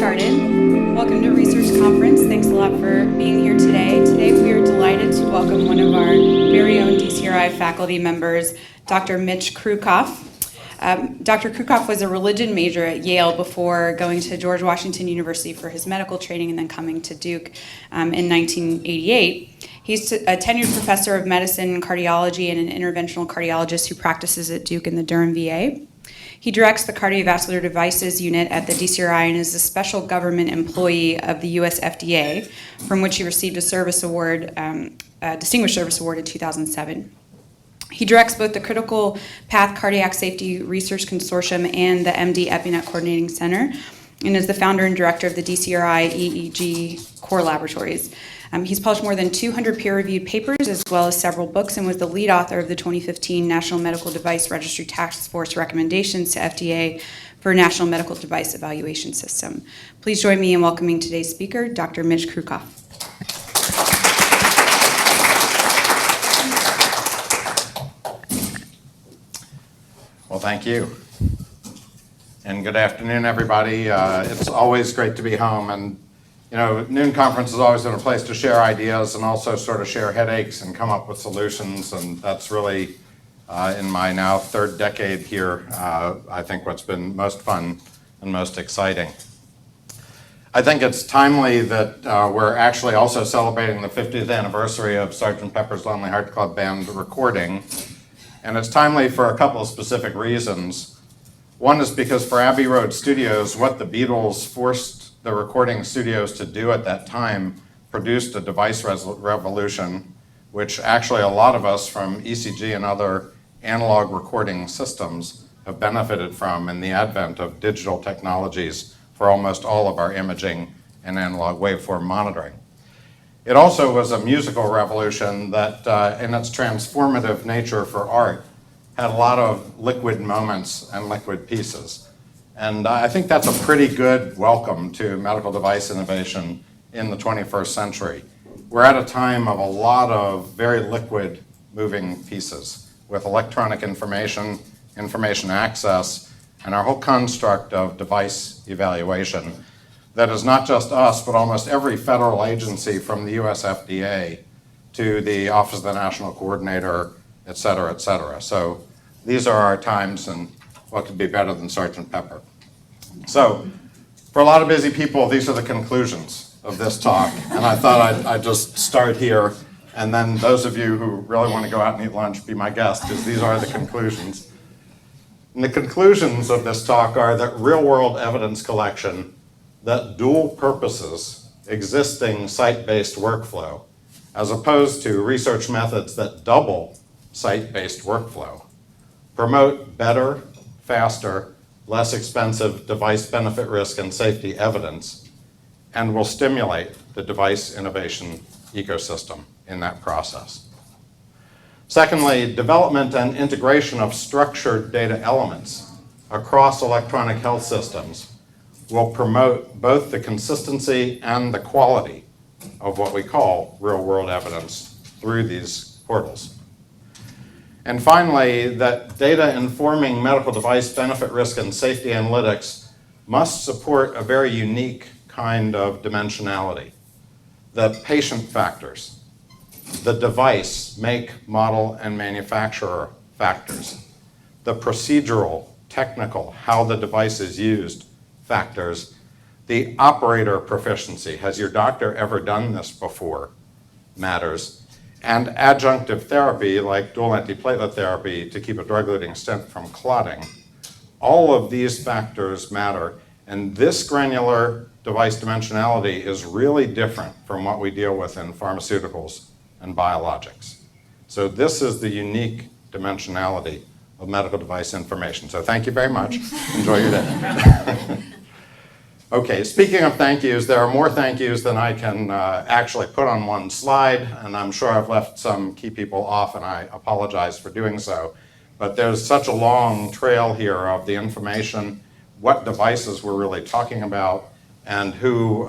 started. Welcome to Research Conference. Thanks a lot for being here today. Today we are delighted to welcome one of our very own DCRI faculty members, Dr. Mitch Krucoff. Dr. Krucoff was a religion major at Yale before going to George Washington University for his medical training and then coming to Duke in 1988. He's a tenured professor of medicine, cardiology, and an interventional cardiologist who practices at Duke in the Durham VA. He directs the Cardiovascular Devices Unit at the DCRI and is a special government employee of the US FDA, from which he received a service award, Distinguished Service Award in 2007. He directs both the Critical Path Cardiac Safety Research Consortium and the MD EpiNet Coordinating Center, and is the founder and director of the DCRI eECG Core Laboratories. He's published more than 200 peer-reviewed papers as well as several books and was the lead author of the 2015 National Medical Device Registry Task Force recommendations to FDA for a National Medical Device Evaluation System. Please join me in welcoming today's speaker, Dr. Mitch Krucoff. Well, thank you. And good afternoon, everybody. It's always great to be home. And you know, Noon Conference has always been a place to share ideas and also sort of share headaches and come up with solutions. And that's really, in my now third decade here, I think what's been most fun and most exciting. I think it's timely that we're actually also celebrating the 50th anniversary of Sgt. Pepper's Lonely Hearts Club Band recording. And it's timely for a couple of specific reasons. One is because for Abbey Road Studios, what the Beatles forced the recording studios to do at that time produced a device revolution, which actually a lot of us from ECG and other analog recording systems have benefited from in the advent of digital technologies for almost all of our imaging and analog waveform monitoring. It also was a musical revolution that, in its transformative nature for art, had a lot of liquid moments and liquid pieces. And I think that's a pretty good welcome to medical device innovation in the 21st century. We're at a time of a lot of very liquid moving pieces with electronic information, information access, and our whole construct of device evaluation that is not just us, but almost every federal agency from the US FDA to the Office of the National Coordinator, et cetera, et cetera. So these are our times, and what could be better than Sgt. Pepper? So, for a lot of busy people, these are the conclusions of this talk, and I thought I'd just start here, and then those of you who really want to go out and eat lunch, be my guest, because these are the conclusions. And the conclusions of this talk are that real-world evidence collection, that dual purposes, existing site-based workflow, as opposed to research methods that double site-based workflow, promote better, faster, less expensive device benefit risk and safety evidence, and will stimulate the device innovation ecosystem in that process. Secondly, development and integration of structured data elements across electronic health systems will promote both the consistency and the quality of what we call real-world evidence through these portals. And finally, that data informing medical device benefit risk and safety analytics must support a very unique kind of dimensionality. The patient factors, the device, make, model, and manufacturer factors, the procedural, technical, how the device is used factors, the operator proficiency, has your doctor ever done this before, matters, and adjunctive therapy like dual antiplatelet therapy to keep a drug-eluting stent from clotting. All of these factors matter, and this granular device dimensionality is really different from what we deal with in pharmaceuticals and biologics. So this is the unique dimensionality of medical device information. So thank you very much. Enjoy your day. Okay, speaking of thank yous, there are more thank yous than I can actually put on one slide, and I'm sure I've left some key people off, and I apologize for doing so. But there's such a long trail here of the information, what devices we're really talking about, and who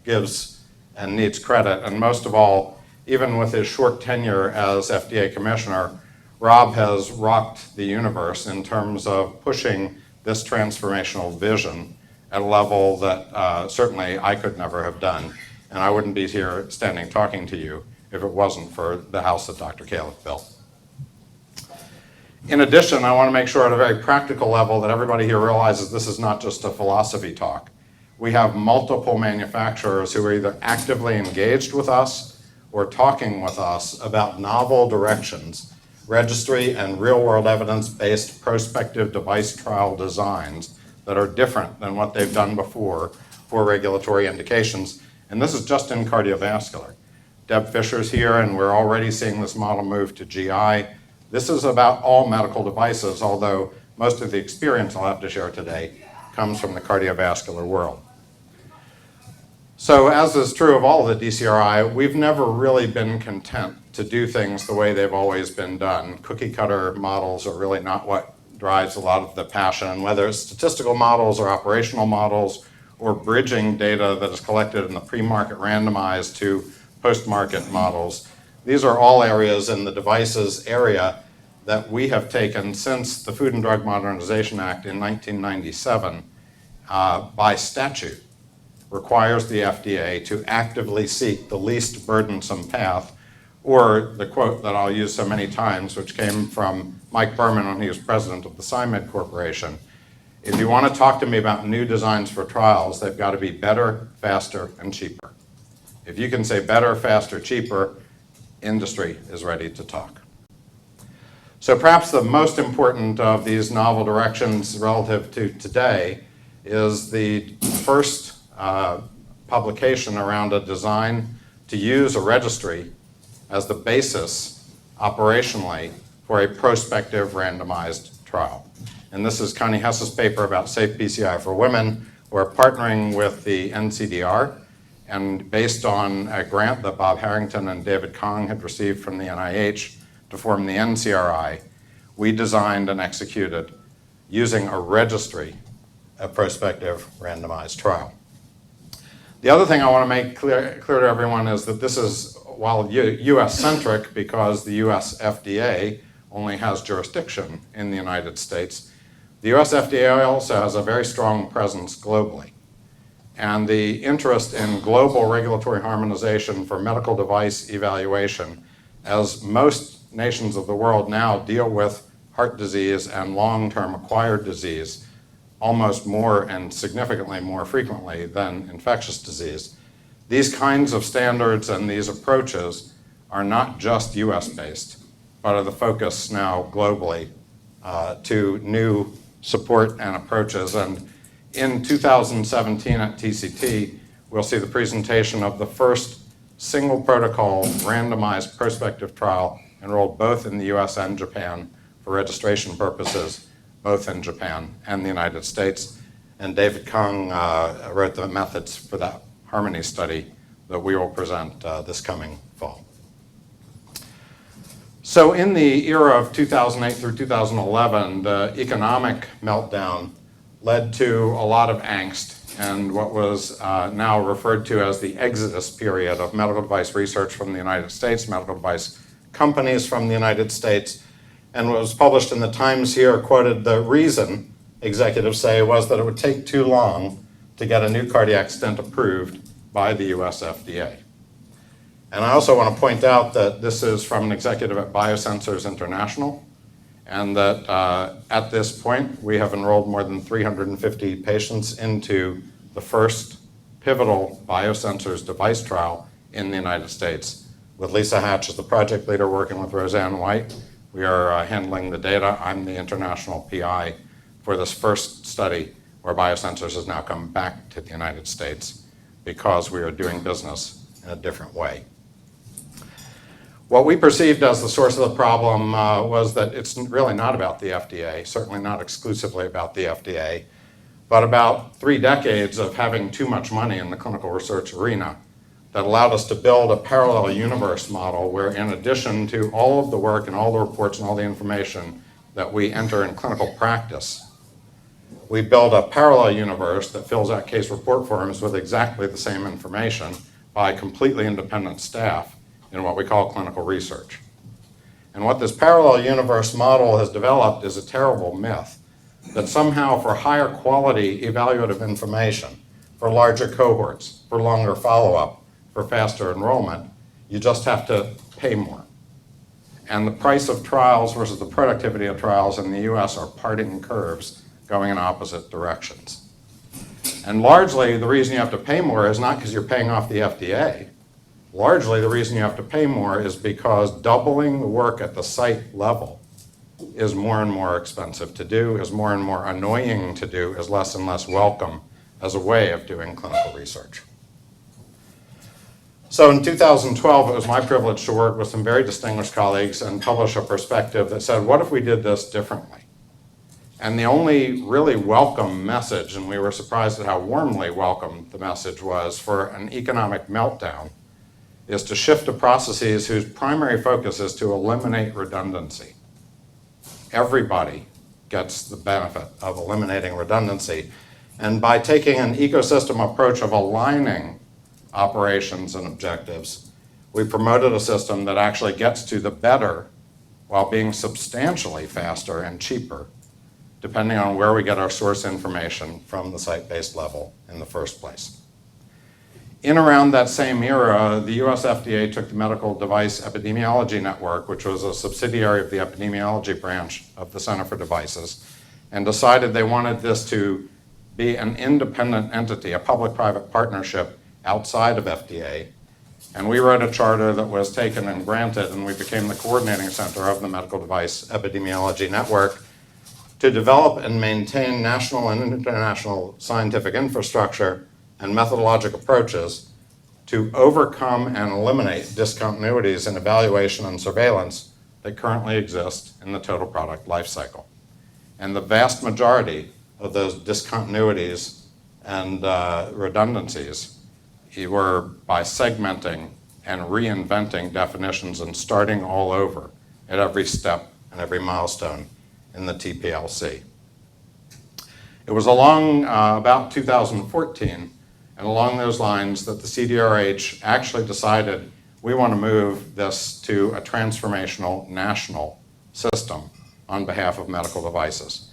gives and needs credit. And most of all, even with his short tenure as FDA Commissioner, Rob has rocked the universe in terms of pushing this transformational vision at a level that certainly I could never have done, and I wouldn't be here standing talking to you if it wasn't for the house that Dr. Califf built. In addition, I want to make sure at a very practical level that everybody here realizes this is not just a philosophy talk. We have multiple manufacturers who are either actively engaged with us or talking with us about novel directions, registry and real-world evidence-based prospective device trial designs that are different than what they've done before for regulatory indications. And this is just in cardiovascular. Deb Fisher's here, and we're already seeing this model move to GI. This is about all medical devices, although most of the experience I'll have to share today comes from the cardiovascular world. So as is true of all the DCRI, we've never really been content to do things the way they've always been done. Cookie cutter models are really not what drives a lot of the passion, whether it's statistical models or operational models or bridging data that is collected in the pre-market randomized to post-market models. These are all areas in the devices area that we have taken since the Food and Drug Modernization Act in 1997 by statute requires the FDA to actively seek the least burdensome path, or the quote that I'll use so many times, which came from Mike Berman when he was president of the SciMed Corporation. If you want to talk to me about new designs for trials, they've got to be better, faster, and cheaper. If you can say better, faster, cheaper, industry is ready to talk. So perhaps the most important of these novel directions relative to today is the first publication around a design to use a registry as the basis operationally for a prospective randomized trial. And this is Connie Hess's paper about safe PCI for women. We're partnering with the NCDR, and based on a grant that Bob Harrington and David Kong had received from the NIH to form the NCRI, we designed and executed, using a registry, a prospective randomized trial. The other thing I want to make clear to everyone is that this is, while US-centric, because the US FDA only has jurisdiction in the United States, the US FDA also has a very strong presence globally. And the interest in global regulatory harmonization for medical device evaluation, as most nations of the world now deal with heart disease and long-term acquired disease, almost more and significantly more frequently than infectious disease. These kinds of standards and these approaches are not just US-based, but are the focus now globally to new support and approaches. And in 2017 at TCT, we'll see the presentation of the first single protocol randomized prospective trial enrolled both in the US and Japan for registration purposes, both in Japan and the United States. And David Kong wrote the methods for that Harmony study that we will present this coming fall. So in the era of 2008 through 2011, the economic meltdown led to a lot of angst and what was now referred to as the exodus period of medical device research from the United States, medical device companies from the United States. And what was published in the Times here quoted the reason executives say was that it would take too long to get a new cardiac stent approved by the US FDA. And I also want to point out that this is from an executive at Biosensors International, and that at this point we have enrolled more than 350 patients into the first pivotal biosensors device trial in the United States, with Lisa Hatch as the project leader working with Roseanne White. We are handling the data. I'm the international PI for this first study where biosensors has now come back to the United States because we are doing business in a different way. What we perceived as the source of the problem was that it's really not about the FDA, certainly not exclusively about the FDA, but about 3 decades of having too much money in the clinical research arena that allowed us to build a parallel universe model where, in addition to all of the work and all the reports and all the information that we enter in clinical practice, we build a parallel universe that fills out case report forms with exactly the same information by completely independent staff in what we call clinical research. And what this parallel universe model has developed is a terrible myth that somehow for higher quality evaluative information, for larger cohorts, for longer follow-up, for faster enrollment, you just have to pay more. And the price of trials versus the productivity of trials in the US are parting curves going in opposite directions. And largely, the reason you have to pay more is not because you're paying off the FDA. Largely, the reason you have to pay more is because doubling the work at the site level is more and more expensive to do, is more and more annoying to do, is less and less welcome as a way of doing clinical research. So in 2012, it was my privilege to work with some very distinguished colleagues and publish a perspective that said, what if we did this differently? And the only really welcome message, and we were surprised at how warmly welcome the message was for an economic meltdown, is to shift to processes whose primary focus is to eliminate redundancy. Everybody gets the benefit of eliminating redundancy. And by taking an ecosystem approach of aligning operations and objectives, we promoted a system that actually gets to the better while being substantially faster and cheaper, depending on where we get our source information from the site-based level in the first place. In around that same era, the US FDA took the Medical Device Epidemiology Network, which was a subsidiary of the epidemiology branch of the Center for Devices, and decided they wanted this to be an independent entity, a public-private partnership outside of FDA. And we wrote a charter that was taken and granted, and we became the coordinating center of the Medical Device Epidemiology Network to develop and maintain national and international scientific infrastructure and methodologic approaches to overcome and eliminate discontinuities in evaluation and surveillance that currently exist in the total product lifecycle. And the vast majority of those discontinuities and redundancies were by segmenting and reinventing definitions and starting all over at every step and every milestone in the TPLC. It was along about 2014 and along those lines that the CDRH actually decided we want to move this to a transformational national system on behalf of medical devices.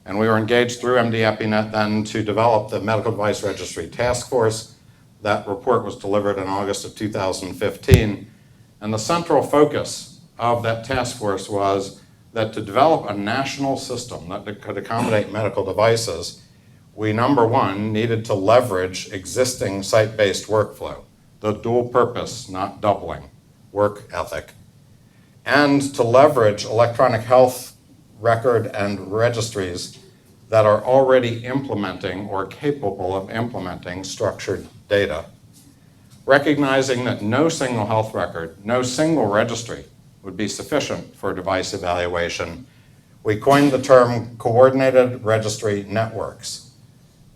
And we were engaged through MD EpiNet then to develop the Medical Device Registry Task Force. That report was delivered in August of 2015. And the central focus of that task force was that to develop a national system that could accommodate medical devices, we, number one, needed to leverage existing site-based workflow, the dual purpose, not doubling, work ethic, and to leverage electronic health record and registries that are already implementing or capable of implementing structured data, recognizing that no single health record, no single registry would be sufficient for device evaluation. We coined the term coordinated registry networks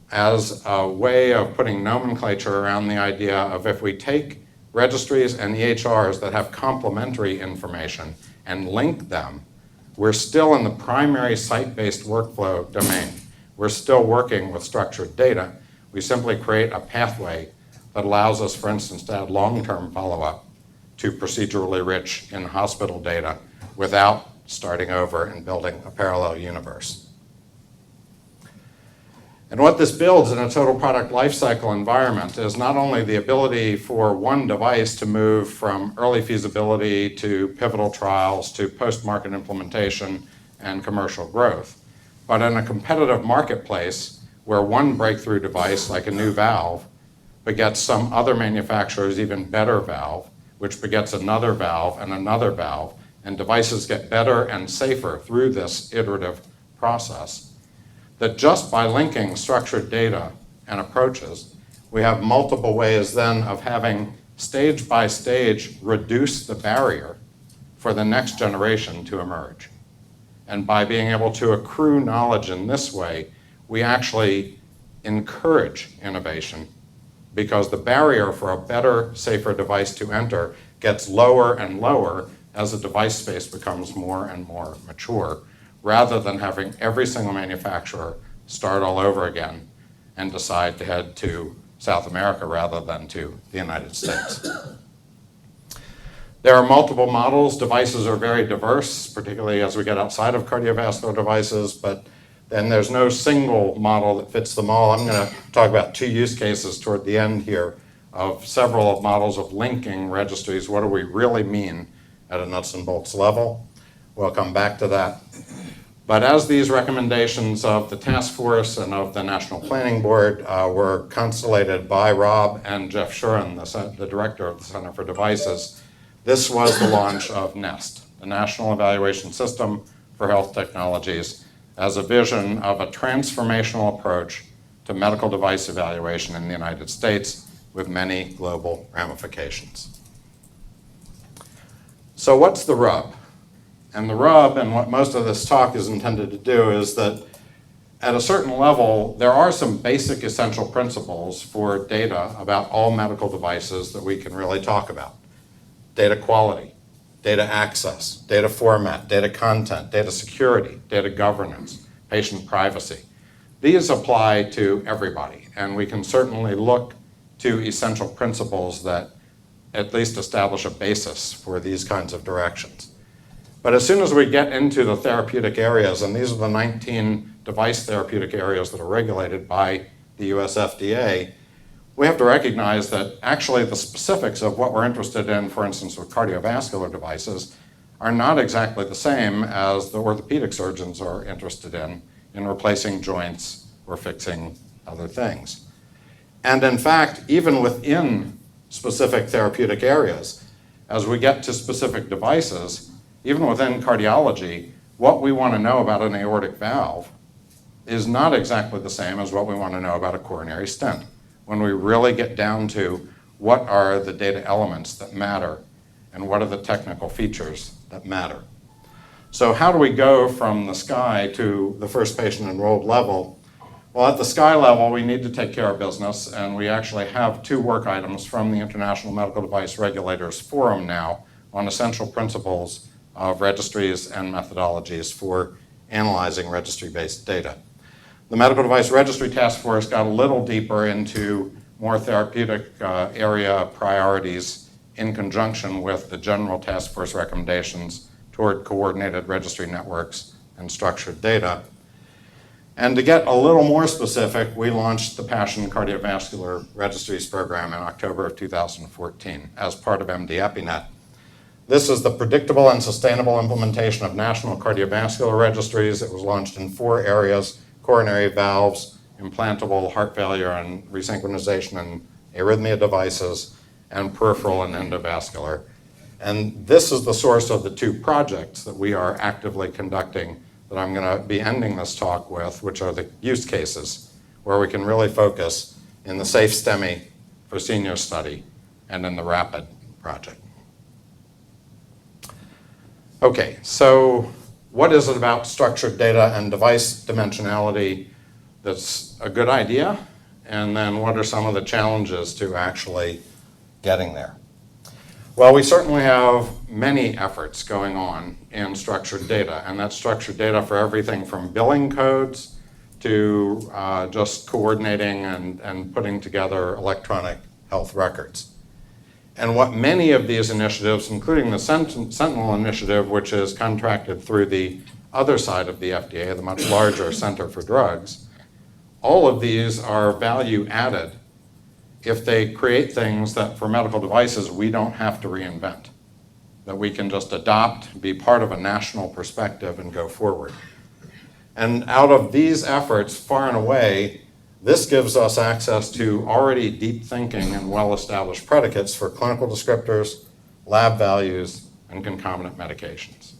as a way of putting nomenclature around the idea of if we take registries and EHRs that have complementary information and link them, we're still in the primary site-based workflow domain. We're still working with structured data. We simply create a pathway that allows us, for instance, to add long-term follow-up to procedurally rich in-hospital data without starting over and building a parallel universe. And what this builds in a total product lifecycle environment is not only the ability for one device to move from early feasibility to pivotal trials to post-market implementation and commercial growth, but in a competitive marketplace where one breakthrough device, like a new valve, begets some other manufacturer's even better valve, which begets another valve, and devices get better and safer through this iterative process, that just by linking structured data and approaches, we have multiple ways then of having stage by stage reduce the barrier for the next generation to emerge. And by being able to accrue knowledge in this way, we actually encourage innovation because the barrier for a better, safer device to enter gets lower and lower as the device space becomes more and more mature, rather than having every single manufacturer start all over again and decide to head to South America rather than to the United States. There are multiple models. Devices are very diverse, particularly as we get outside of cardiovascular devices, but And there's no single model that fits them all. I'm going to talk about 2 use cases toward the end here of several models of linking registries. What do we really mean at a nuts and bolts level? We'll come back to that. But as these recommendations of the task force and of the National Planning Board were constellated by Rob and Jeff Shuren, the director of the Center for Devices, this was the launch of NEST, the National Evaluation System for Health Technologies, as a vision of a transformational approach to medical device evaluation in the United States with many global ramifications. So what's the rub? And the rub, and what most of this talk is intended to do, is that at a certain level, there are some basic essential principles for data about all medical devices that we can really talk about. Data quality, data access, data format, data content, data security, data governance, patient privacy. These apply to everybody, and we can certainly look to essential principles that at least establish a basis for these kinds of directions. But as soon as we get into the therapeutic areas, and these are the 19 device therapeutic areas that are regulated by the US FDA, we have to recognize that actually the specifics of what we're interested in, for instance, with cardiovascular devices, are not exactly the same as the orthopedic surgeons are interested in replacing joints or fixing other things. And in fact, even within specific therapeutic areas, as we get to specific devices, even within cardiology, what we want to know about an aortic valve is not exactly the same as what we want to know about a coronary stent. When we really get down to what are the data elements that matter and what are the technical features that matter. So how do we go from the SCAI to the first patient enrolled level? Well, at the SCAI level, we need to take care of business, and we actually have 2 work items from the International Medical Device Regulators Forum now on essential principles of registries and methodologies for analyzing registry-based data. The Medical Device Registry Task Force got a little deeper into more therapeutic area priorities in conjunction with the general task force recommendations toward coordinated registry networks and structured data. And to get a little more specific, we launched the PASSION Cardiovascular Registries Program in October of 2014 as part of MD EpiNet. This is the predictable and sustainable implementation of national cardiovascular registries. It was launched in 4 areas: coronary valves, implantable heart failure and resynchronization and arrhythmia devices, and peripheral and endovascular. And this is the source of the 2 projects that we are actively conducting that I'm going to be ending this talk with, which are the use cases, where we can really focus in the SAFE STEMI for seniors study and in the RAPID project. Okay, so what is it about structured data and device dimensionality that's a good idea? And then what are some of the challenges to actually getting there? Well, we certainly have many efforts going on in structured data, and that's structured data for everything from billing codes to just coordinating and putting together electronic health records. And what many of these initiatives, including the Sentinel initiative, which is contracted through the other side of the FDA, the much larger Center for Drugs, all of these are value added if they create things that for medical devices we don't have to reinvent, that we can just adopt, be part of a national perspective and go forward. And out of these efforts, far and away, this gives us access to already deep thinking and well-established predicates for clinical descriptors, lab values, and concomitant medications.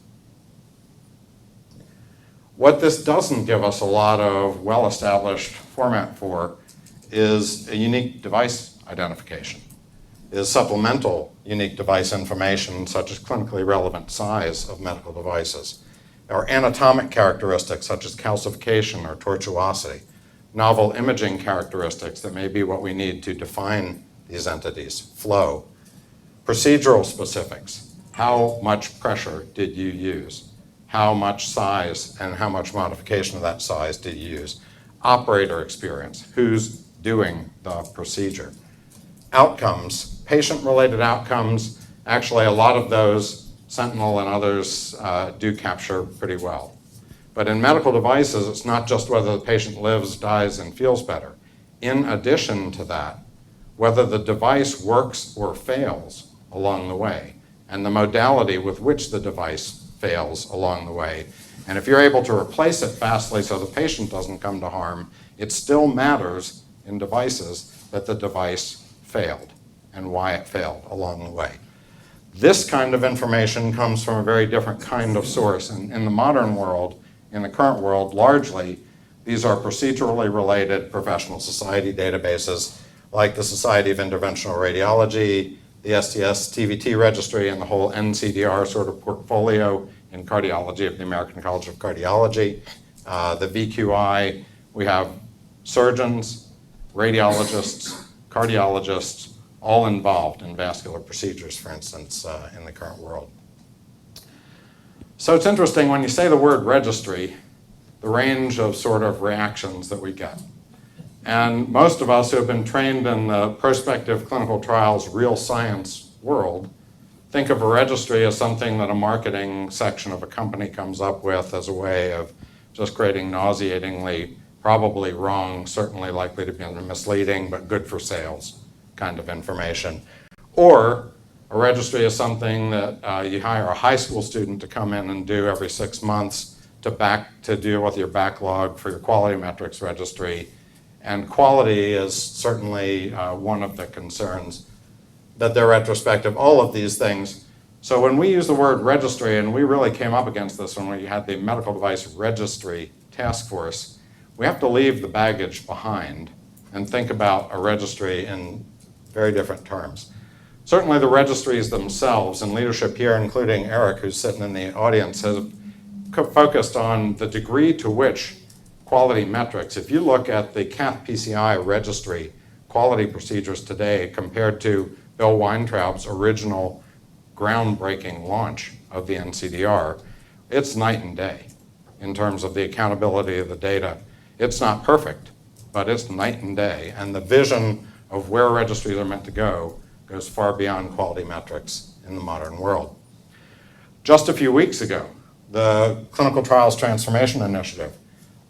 What this doesn't give us a lot of well-established format for is a unique device identification, is supplemental unique device information such as clinically relevant size of medical devices, or anatomic characteristics such as calcification or tortuosity, novel imaging characteristics that may be what we need to define these entities, flow, procedural specifics, how much pressure did you use, how much size and how much modification of that size did you use, operator experience, who's doing the procedure, outcomes, patient-related outcomes. Actually, a lot of those Sentinel and others do capture pretty well. But in medical devices, it's not just whether the patient lives, dies, and feels better. In addition to that, whether the device works or fails along the way, and the modality with which the device fails along the way. And if you're able to replace it fastly so the patient doesn't come to harm, it still matters in devices that the device failed and why it failed along the way. This kind of information comes from a very different kind of source. And in the modern world, in the current world, largely, these are procedurally related professional society databases like the Society of Interventional Radiology, the STS-TVT registry, and the whole NCDR sort of portfolio in cardiology of the American College of Cardiology. The VQI, we have surgeons, radiologists, cardiologists, all involved in vascular procedures, for instance, in the current world. So it's interesting when you say the word registry, the range of sort of reactions that we get. And most of us who have been trained in the prospective clinical trials, real science world, think of a registry as something that a marketing section of a company comes up with as a way of just creating nauseatingly, probably wrong, certainly likely to be misleading, but good for sales kind of information. Or a registry is something that you hire a high school student to come in and do every 6 months to deal with your backlog for your quality metrics registry. And quality is certainly one of the concerns that they're retrospective, all of these things. So when we use the word registry, and we really came up against this when we had the Medical Device Registry Task Force, we have to leave the baggage behind and think about a registry in very different terms. Certainly the registries themselves, and leadership here, including Eric, who's sitting in the audience, has focused on the degree to which quality metrics, if you look at the CathPCI registry quality procedures today compared to Bill Weintraub's original groundbreaking launch of the NCDR, it's night and day in terms of the accountability of the data. It's not perfect, but it's night and day. And the vision of where registries are meant to go goes far beyond quality metrics in the modern world. Just a few weeks ago, the Clinical Trials Transformation Initiative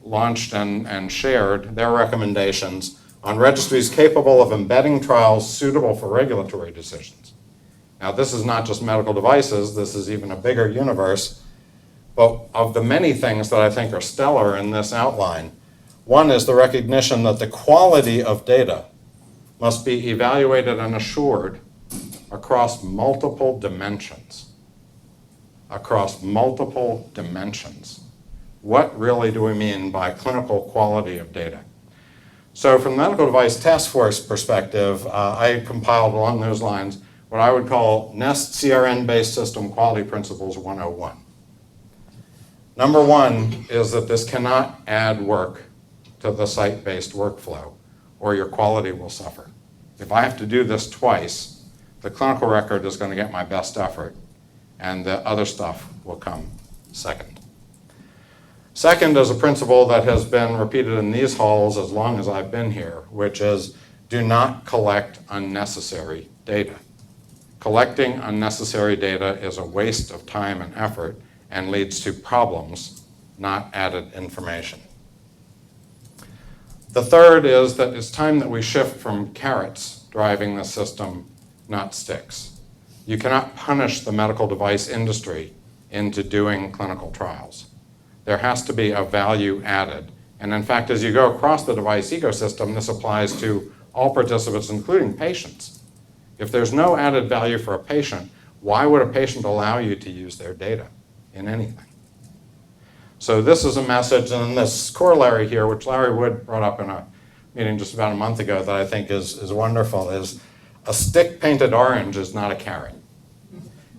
launched and shared their recommendations on registries capable of embedding trials suitable for regulatory decisions. Now, this is not just medical devices, this is even a bigger universe, but of the many things that I think are stellar in this outline, one is the recognition that the quality of data must be evaluated and assured across multiple dimensions. Across multiple dimensions. What really do we mean by clinical quality of data? So from the Medical Device Task Force perspective, I compiled along those lines what I would call NEST CRN-based system quality principles 101. Number one is that this cannot add work to the site-based workflow, or your quality will suffer. If I have to do this twice, the clinical record is going to get my best effort, and the other stuff will come second. Second is a principle that has been repeated in these halls as long as I've been here, which is do not collect unnecessary data. Collecting unnecessary data is a waste of time and effort and leads to problems, not added information. The third is that it's time that we shift from carrots driving the system, not sticks. You cannot punish the medical device industry into doing clinical trials. There has to be a value added. And in fact, as you go across the device ecosystem, this applies to all participants, including patients. If there's no added value for a patient, why would a patient allow you to use their data in anything? So this is a message, and this corollary here, which Larry Wood brought up in a meeting just about a month ago that I think is wonderful, is a stick painted orange is not a carrot.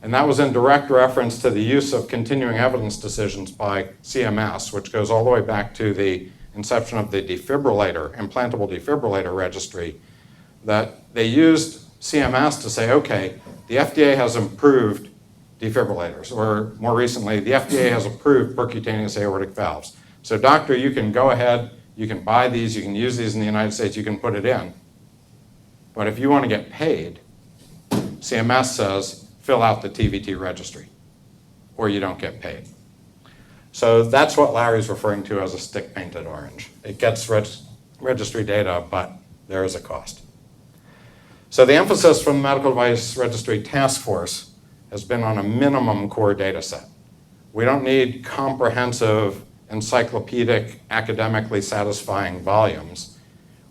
And that was in direct reference to the use of continuing evidence decisions by CMS, which goes all the way back to the inception of the defibrillator, implantable defibrillator registry, that they used CMS to say, okay, the FDA has improved defibrillators, or more recently, the FDA has approved percutaneous aortic valves. So doctor, you can go ahead, you can buy these, you can use these in the United States, you can put it in. But if you want to get paid, CMS says, fill out the TVT registry, or you don't get paid. So that's what Larry's referring to as a stick painted orange. It gets registry data, but there is a cost. So the emphasis from the Medical Device Registry Task Force has been on a minimum core data set. We don't need comprehensive, encyclopedic, academically satisfying volumes.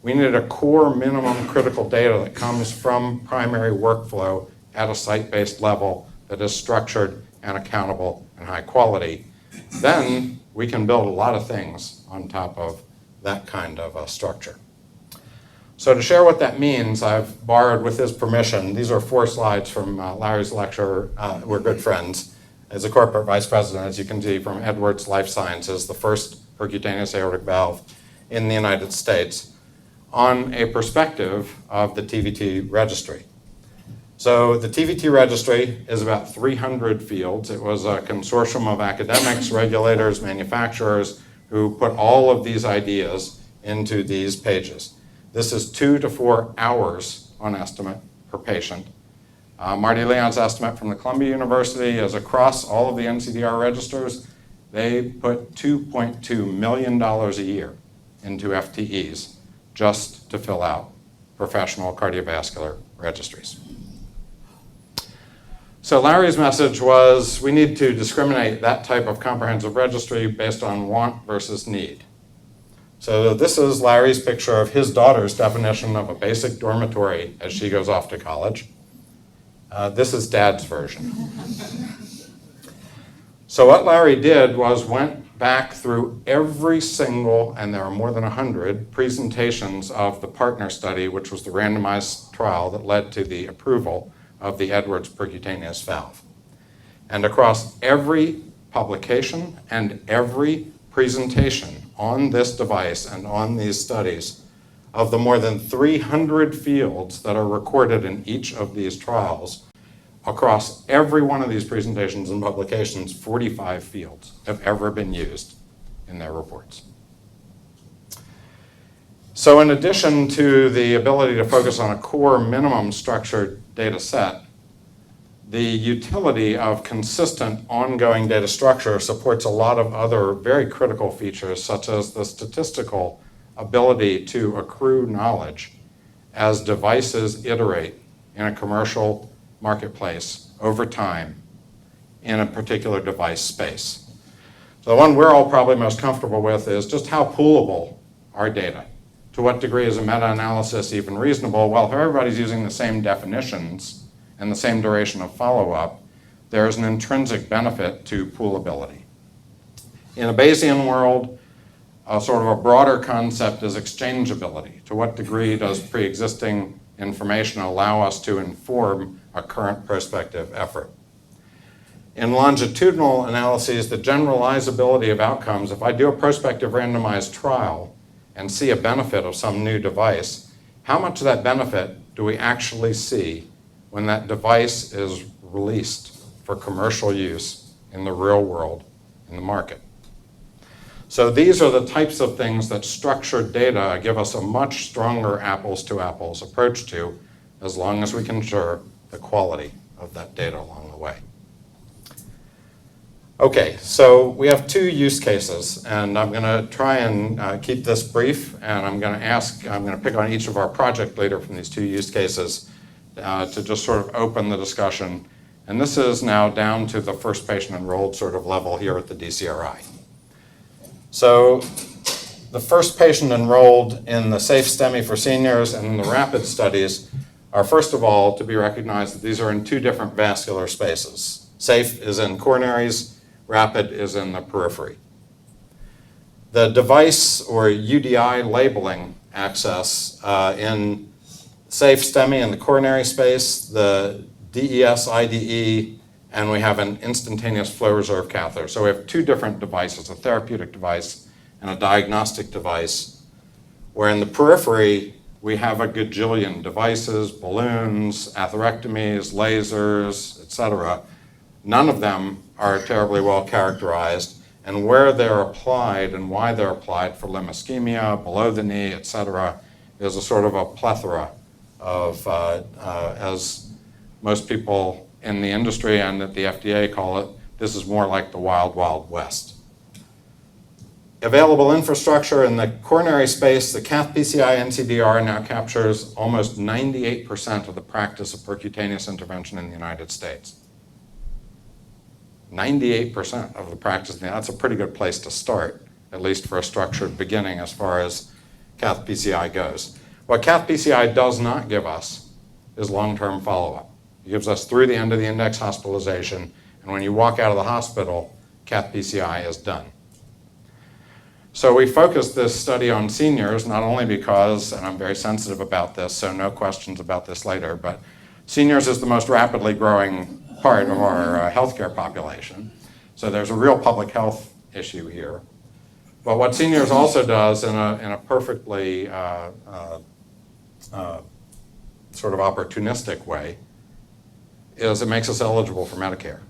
We need a core minimum critical data that comes from primary workflow at a site-based level that is structured and accountable and high quality. Then we can build a lot of things on top of that kind of a structure. So to share what that means, I've borrowed, with his permission, these are 4 slides from Larry's lecture. We're good friends. As a corporate vice president, as you can see, from Edwards Life Sciences, the first percutaneous aortic valve in the United States, on a perspective of the TVT registry. So the TVT registry is about 300 fields. It was a consortium of academics, regulators, manufacturers who put all of these ideas into these pages. This is 2 to 4 hours on estimate per patient. Marty Leon's estimate from the Columbia University is across all of the NCDR registers, they put $2.2 million a year into FTEs just to fill out professional cardiovascular registries. So Larry's message was we need to discriminate that type of comprehensive registry based on want versus need. So this is Larry's picture of his daughter's definition of a basic dormitory as she goes off to college. This is Dad's version. So what Larry did was went back through every single, and there are more than 100, presentations of the partner study, which was the randomized trial that led to the approval of the Edwards percutaneous valve. And across every publication and every presentation on this device and on these studies, of the more than 300 fields that are recorded in each of these trials, across every one of these presentations and publications, 45 fields have ever been used in their reports. So in addition to the ability to focus on a core minimum structured data set, the utility of consistent ongoing data structure supports a lot of other very critical features, such as the statistical ability to accrue knowledge as devices iterate in a commercial marketplace over time in a particular device space. So the one we're all probably most comfortable with is just how poolable are data. To what degree is a meta-analysis even reasonable? Well, if everybody's using the same definitions and the same duration of follow-up, there is an intrinsic benefit to poolability. In a Bayesian world, a sort of a broader concept is exchangeability. To what degree does pre-existing information allow us to inform a current prospective effort? In longitudinal analyses, the generalizability of outcomes, if I do a prospective randomized trial and see a benefit of some new device, how much of that benefit do we actually see when that device is released for commercial use in the real world, in the market? So these are the types of things that structured data give us a much stronger apples to apples approach to, as long as we can ensure the quality of that data along the way. Okay, so we have 2 use cases, and I'm going to try and keep this brief, and I'm going to pick on each of our project leader from these 2 use cases to just sort of open the discussion. And this is now down to the first patient enrolled sort of level here at the DCRI. So the first patient enrolled in the SAFE STEMI for seniors and in the RAPID studies are, first of all, to be recognized that these are in 2 different vascular spaces. SAFE is in coronaries, RAPID is in the periphery. The device or UDI labeling access in SAFE STEMI in the coronary space, the DES IDE, and we have an instantaneous flow reserve catheter. So we have 2 different devices, a therapeutic device and a diagnostic device, where in the periphery we have a gajillion devices, balloons, atherectomies, lasers, etc. None of them are terribly well characterized, and where they're applied and why they're applied for limb ischemia, below the knee, etc., is a sort of a plethora of, as most people in the industry and at the FDA call it, this is more like the wild, wild west. Available infrastructure in the coronary space, the cath PCI NCDR now captures almost 98% of the practice of percutaneous intervention in the United States. 98% of the practice, that's a pretty good place to start, at least for a structured beginning as far as cath PCI goes. What cath PCI does not give us is long-term follow-up. It gives us through the end of the index hospitalization, and when you walk out of the hospital, cath PCI is done. So we focused this study on seniors, not only because, and I'm very sensitive about this, so no questions about this later, but seniors is the most rapidly growing part of our healthcare population. So there's a real public health issue here. But what seniors also does in a perfectly sort of opportunistic way is it makes us eligible for Medicare.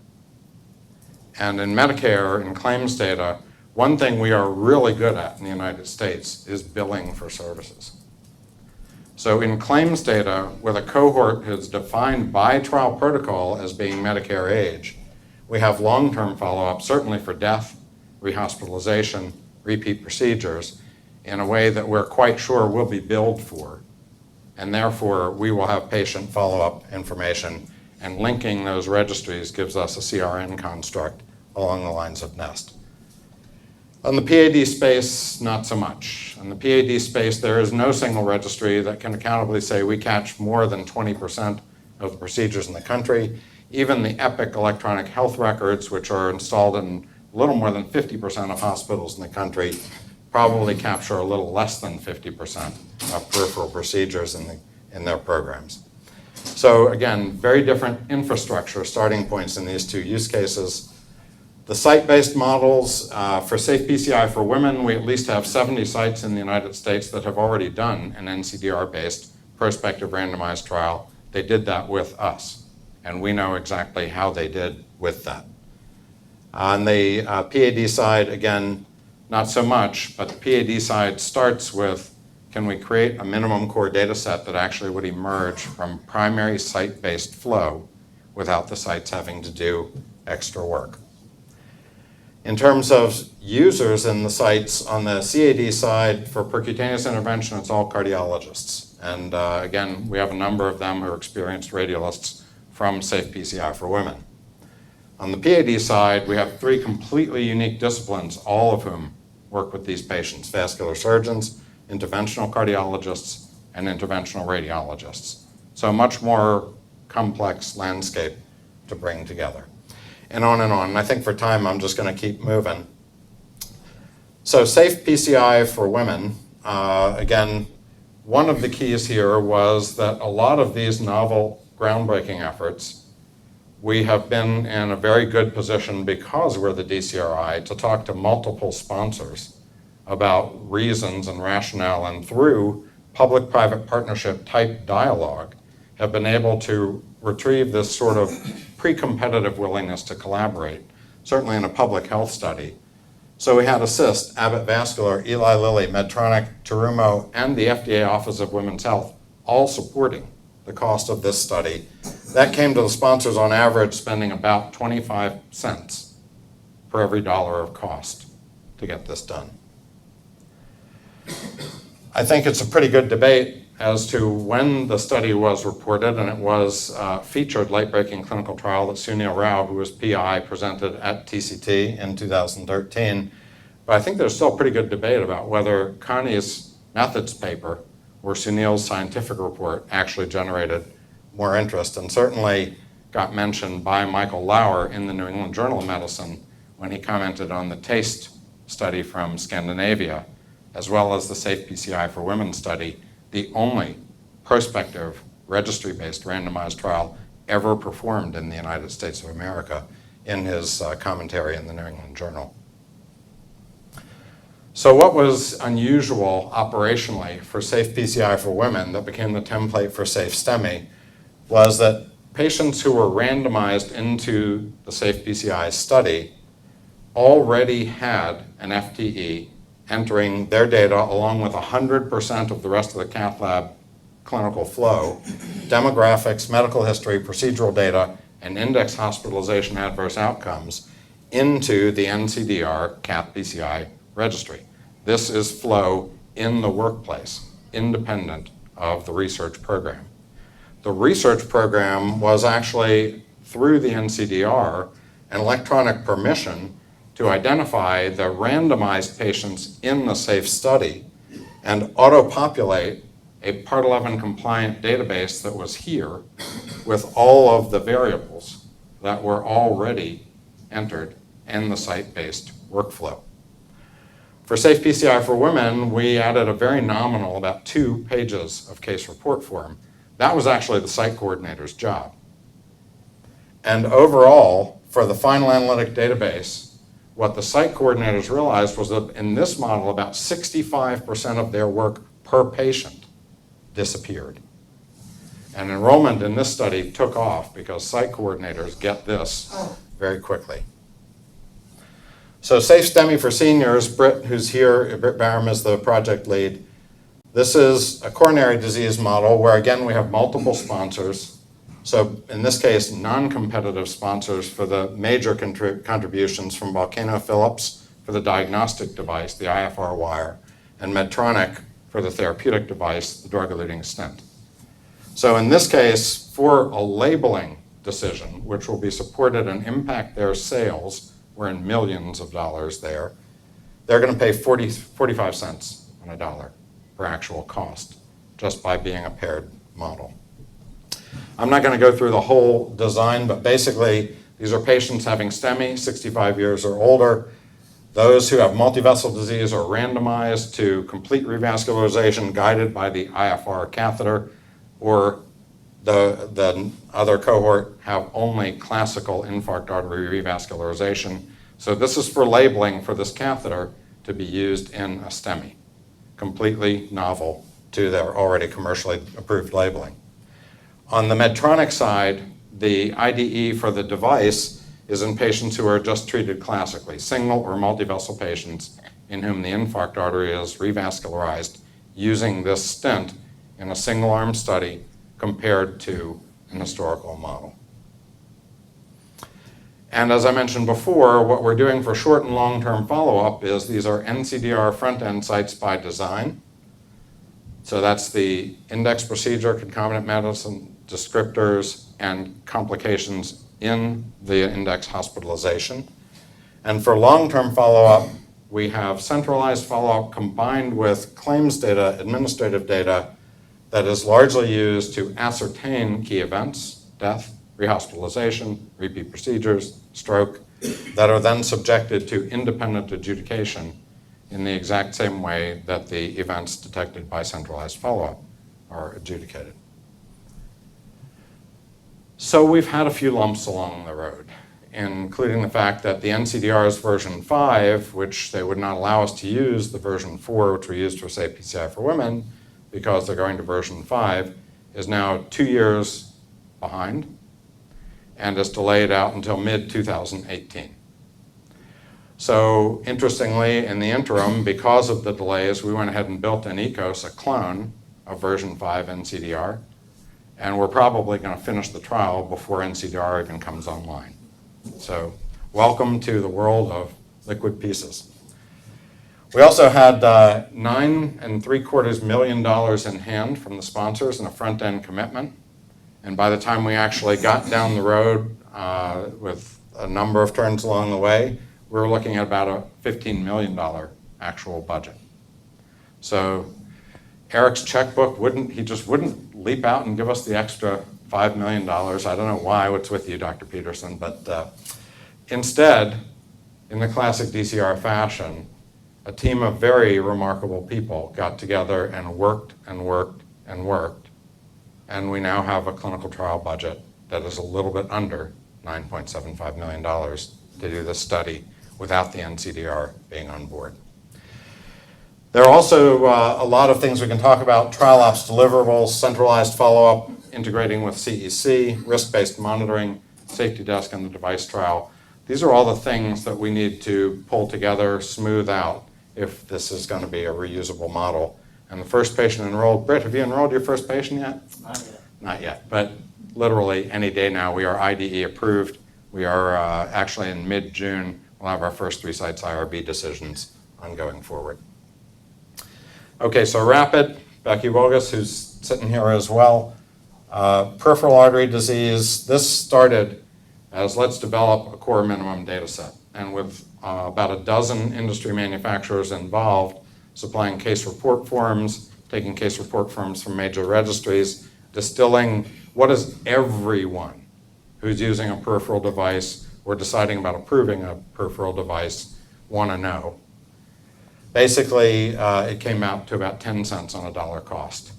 And in Medicare, in claims data, one thing we are really good at in the United States is billing for services. So in claims data, with a cohort who's defined by trial protocol as being Medicare age, we have long-term follow-up, certainly for death, rehospitalization, repeat procedures, in a way that we're quite sure will be billed for. And therefore, we will have patient follow-up information, and linking those registries gives us a CRN construct along the lines of NEST. On the PAD space, not so much. In the PAD space, there is no single registry that can accountably say we catch more than 20% of the procedures in the country. Even the EPIC electronic health records, which are installed in a little more than 50% of hospitals in the country, probably capture a little less than 50% of peripheral procedures in their programs. So again, very different infrastructure starting points in these two use cases. The site-based models for Safe PCI for women, we at least have 70 sites in the United States that have already done an NCDR-based prospective randomized trial. They did that with us, and we know exactly how they did with that. On the PAD side, again, not so much, but the PAD side starts with, can we create a minimum core data set that actually would emerge from primary site-based flow without the sites having to do extra work? In terms of users in the sites, on the CAD side, for percutaneous intervention, it's all cardiologists. And again, we have a number of them who are experienced radialists from Safe PCI for women. On the PAD side, we have 3 completely unique disciplines, all of whom work with these patients: vascular surgeons, interventional cardiologists, and interventional radiologists. So a much more complex landscape to bring together. And on and on. And I think for time, I'm just going to keep moving. So Safe PCI for women, again, one of the keys here was that a lot of these novel groundbreaking efforts, we have been in a very good position because we're the DCRI to talk to multiple sponsors about reasons and rationale, and through public-private partnership type dialogue, have been able to retrieve this sort of pre-competitive willingness to collaborate, certainly in a public health study. So we had ASSIST, Abbott Vascular, Eli Lilly, Medtronic, Terumo, and the FDA Office of Women's Health, all supporting the cost of this study. That came to the sponsors on average spending about 25 cents for every dollar of cost to get this done. I think it's a pretty good debate as to when the study was reported, and it was featured late-breaking clinical trial that Sunil Rao, who was PI, presented at TCT in 2013. But I think there's still a pretty good debate about whether Connie's methods paper or Sunil's scientific report actually generated more interest, and certainly got mentioned by Michael Lauer in the New England Journal of Medicine when he commented on the TASTE study from Scandinavia, as well as the Safe PCI for Women study, the only prospective registry-based randomized trial ever performed in the United States of America, in his commentary in the New England Journal. So what was unusual operationally for Safe PCI for Women that became the template for Safe STEMI was that patients who were randomized into the Safe PCI study already had an FTE entering their data along with 100% of the rest of the cath lab clinical flow, demographics, medical history, procedural data, and index hospitalization adverse outcomes into the NCDR cath PCI registry. This is flow in the workplace, independent of the research program. The research program was actually, through the NCDR, an electronic permission to identify the randomized patients in the SAFE study and auto-populate a Part 11 compliant database that was here with all of the variables that were already entered in the site-based workflow. For Safe PCI for Women, we added a very nominal, about 2 pages of case report form. That was actually the site coordinator's job. And overall, for the final analytic database, what the site coordinators realized was that in this model, about 65% of their work per patient disappeared. And enrollment in this study took off because site coordinators get this very quickly. So Safe STEMI for Seniors, Britt, who's here, Britt Barham is the project lead. This is a coronary disease model where, again, we have multiple sponsors. So in this case, non-competitive sponsors for the major contributions from Volcano Philips for the diagnostic device, the IFR wire, and Medtronic for the therapeutic device, the drug-eluting stent. So in this case, for a labeling decision, which will be supported and impact their sales, we're in millions of dollars there, they're going to pay 45 cents on a dollar per actual cost just by being a paired model. I'm not going to go through the whole design, but basically these are patients having STEMI, 65 years or older. Those who have multivessel disease are randomized to complete revascularization guided by the IFR catheter, or the other cohort have only classical infarct artery revascularization. So this is for labeling for this catheter to be used in a STEMI, completely novel to their already commercially approved labeling. On the Medtronic side, the IDE for the device is in patients who are just treated classically, single or multivessel patients in whom the infarct artery is revascularized using this stent in a single-arm study compared to an historical model. And as I mentioned before, what we're doing for short and long-term follow-up is these are NCDR front-end sites by design. So that's the index procedure, concomitant medicine, descriptors, and complications in the index hospitalization. And for long-term follow-up, we have centralized follow-up combined with claims data, administrative data, that is largely used to ascertain key events, death, rehospitalization, repeat procedures, stroke, that are then subjected to independent adjudication in the exact same way that the events detected by centralized follow-up are adjudicated. So we've had a few lumps along the road, including the fact that the NCDR's version 5, which they would not allow us to use, the version 4, which we used for Safe PCI for Women, because they're going to version 5, is now 2 years behind and is delayed out until mid-2018. So interestingly, in the interim, because of the delays, we went ahead and built an ECOS, a clone of version 5 NCDR, and we're probably going to finish the trial before NCDR even comes online. So welcome to the world of liquid pieces. We also had $9.75 million in hand from the sponsors and a front-end commitment. And by the time we actually got down the road with a number of turns along the way, we were looking at about a $15 million actual budget. So Eric's checkbook just wouldn't leap out and give us the extra $5 million. I don't know why, what's with you, Dr. Peterson, but instead, in the classic DCR fashion, a team of very remarkable people got together and worked and worked and worked, and we now have a clinical trial budget that is a little bit under $9.75 million to do this study without the NCDR being on board. There are also a lot of things we can talk about: trial ops deliverables, centralized follow-up, integrating with CEC, risk-based monitoring, safety desk, and the device trial. These are all the things that we need to pull together, smooth out, if this is going to be a reusable model. And the first patient enrolled, Britt, have you enrolled your first patient yet? Not yet. Not yet, but literally any day now we are IDE approved. We are actually in mid-June, we'll have our first 3 sites IRB decisions on going forward. Okay, so RAPID, Becky Wilgus, who's sitting here as well. Peripheral artery disease, this started as let's develop a core minimum data set. And with about a dozen industry manufacturers involved, supplying case report forms, taking case report forms from major registries, distilling what does everyone who's using a peripheral device or deciding about approving a peripheral device want to know. Basically, it came out to about 10 cents on a dollar cost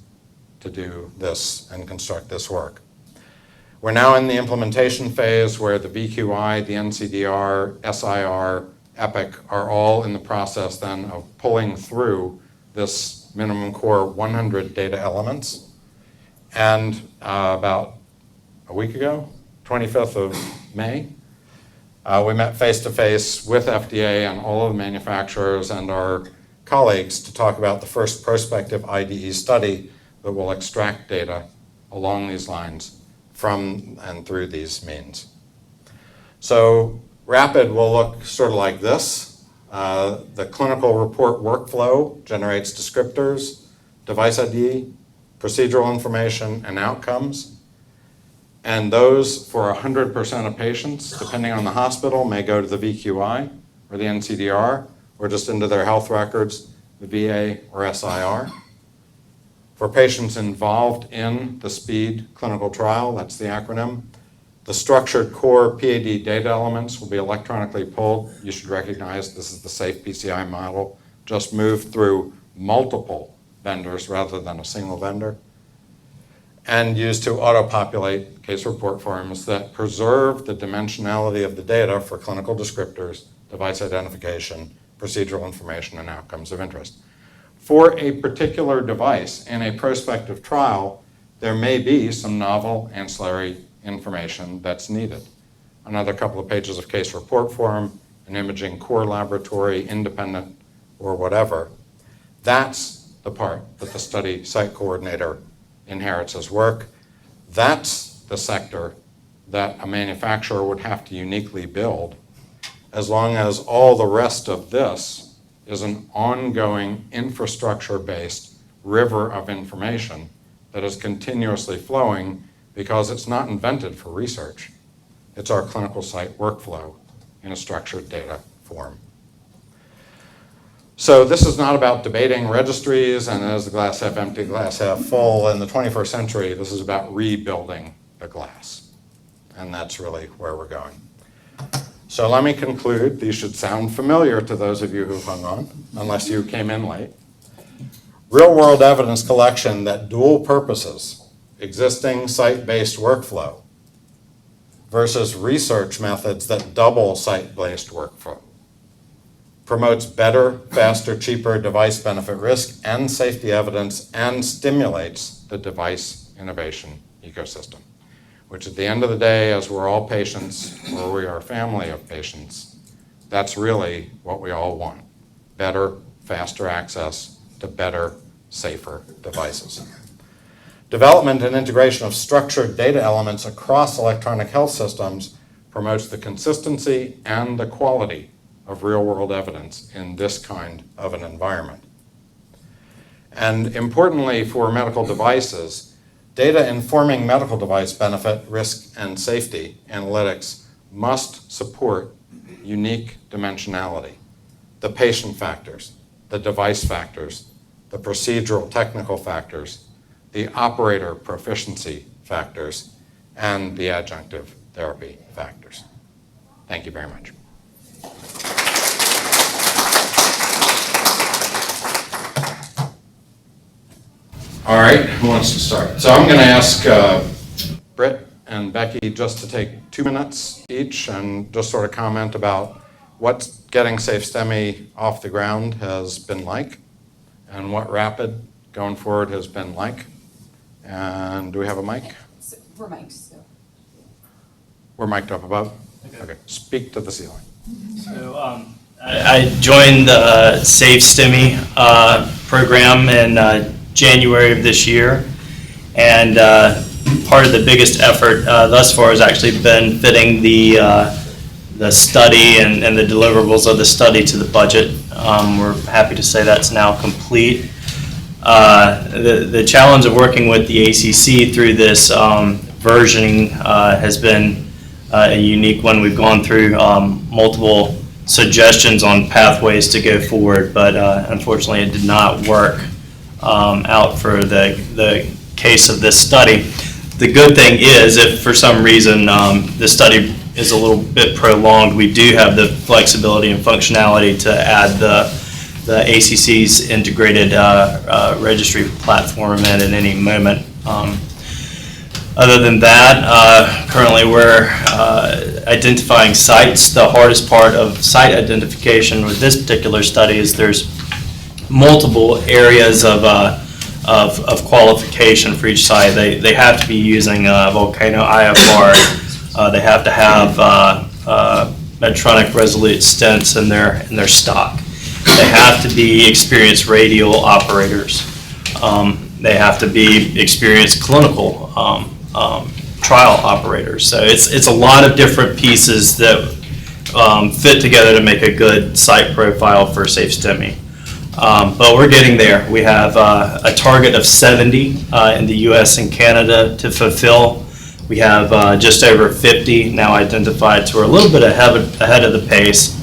to do this and construct this work. We're now in the implementation phase where the VQI, the NCDR, SIR, EPIC are all in the process then of pulling through this minimum core 100 data elements. And about a week ago, 25th of May, we met face-to-face with FDA and all of the manufacturers and our colleagues to talk about the first prospective IDE study that will extract data along these lines from and through these means. So RAPID will look sort of like this. The clinical report workflow generates descriptors, device ID, procedural information, and outcomes. And those for 100% of patients, depending on the hospital, may go to the VQI or the NCDR or just into their health records, the VA or SIR. For patients involved in the SPEED clinical trial, that's the acronym, the structured core PAD data elements will be electronically pulled. You should recognize this is the safe PCI model, just moved through multiple vendors rather than a single vendor, and used to auto-populate case report forms that preserve the dimensionality of the data for clinical descriptors, device identification, procedural information, and outcomes of interest. For a particular device in a prospective trial, there may be some novel ancillary information that's needed. Another couple of pages of case report form, an imaging core laboratory, independent, or whatever. That's the part that the study site coordinator inherits as work. That's the sector that a manufacturer would have to uniquely build, as long as all the rest of this is an ongoing infrastructure-based river of information that is continuously flowing because it's not invented for research. It's our clinical site workflow in a structured data form. So this is not about debating registries and is the glass half empty, glass half full. In the 21st century, this is about rebuilding the glass. And that's really where we're going. So let me conclude. These should sound familiar to those of you who've hung on, unless you came in late. Real-world evidence collection that dual purposes, existing site-based workflow versus research methods that double site-based workflow, promotes better, faster, cheaper device benefit risk and safety evidence and stimulates the device innovation ecosystem, which at the end of the day, as we're all patients, or we are a family of patients, that's really what we all want. Better, faster access to better, safer devices. Development and integration of structured data elements across electronic health systems promotes the consistency and the quality of real-world evidence in this kind of an environment. And importantly for medical devices, data informing medical device benefit, risk, and safety analytics must support unique dimensionality, the patient factors, the device factors, the procedural technical factors, the operator proficiency factors, and the adjunctive therapy factors. Thank you very much. All right, who wants to start? So I'm going to ask Britt and Becky just to take 2 minutes each and just sort of comment about what getting SafeSTEMI off the ground has been like and what RAPID going forward has been like. And do we have a mic? We're mic'd, so. We're mic'd up above? Okay. Speak to the ceiling. So I joined the SafeSTEMI program in January of this year, and part of the biggest effort thus far has actually been fitting the study and the deliverables of the study to the budget We're happy to say that's now complete. The challenge of working with the ACC through this versioning has been a unique one. We've gone through multiple suggestions on pathways to go forward, but unfortunately it did not work out for the case of this study. The good thing is, if for some reason the study is a little bit prolonged, we do have the flexibility and functionality to add the ACC's integrated registry platform in at any moment. Other than that, currently we're identifying sites. The hardest part of site identification with this particular study is there's multiple areas of qualification for each site. They have to be using Volcano IFR. They have to have Medtronic Resolute stents in their stock. They have to be experienced radial operators. They have to be experienced clinical trial operators. So it's a lot of different pieces that fit together to make a good site profile for SafeSTEMI. But we're getting there. We have a target of 70 in the US and Canada to fulfill. We have just over 50 now identified, so we're a little bit ahead of the pace.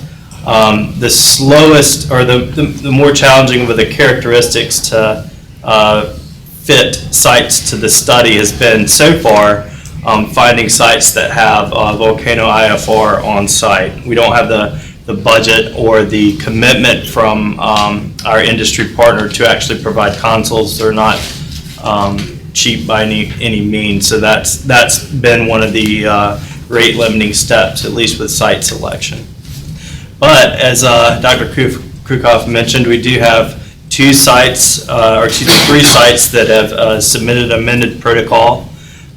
The slowest, or the more challenging with the characteristics to fit sites to the study has been so far finding sites that have Volcano IFR on site. We don't have the budget or the commitment from our industry partner to actually provide consoles. They're not cheap by any means, so that's been one of the rate limiting steps, at least with site selection. But as Dr. Krucoff mentioned, we do have three sites that have submitted amended protocol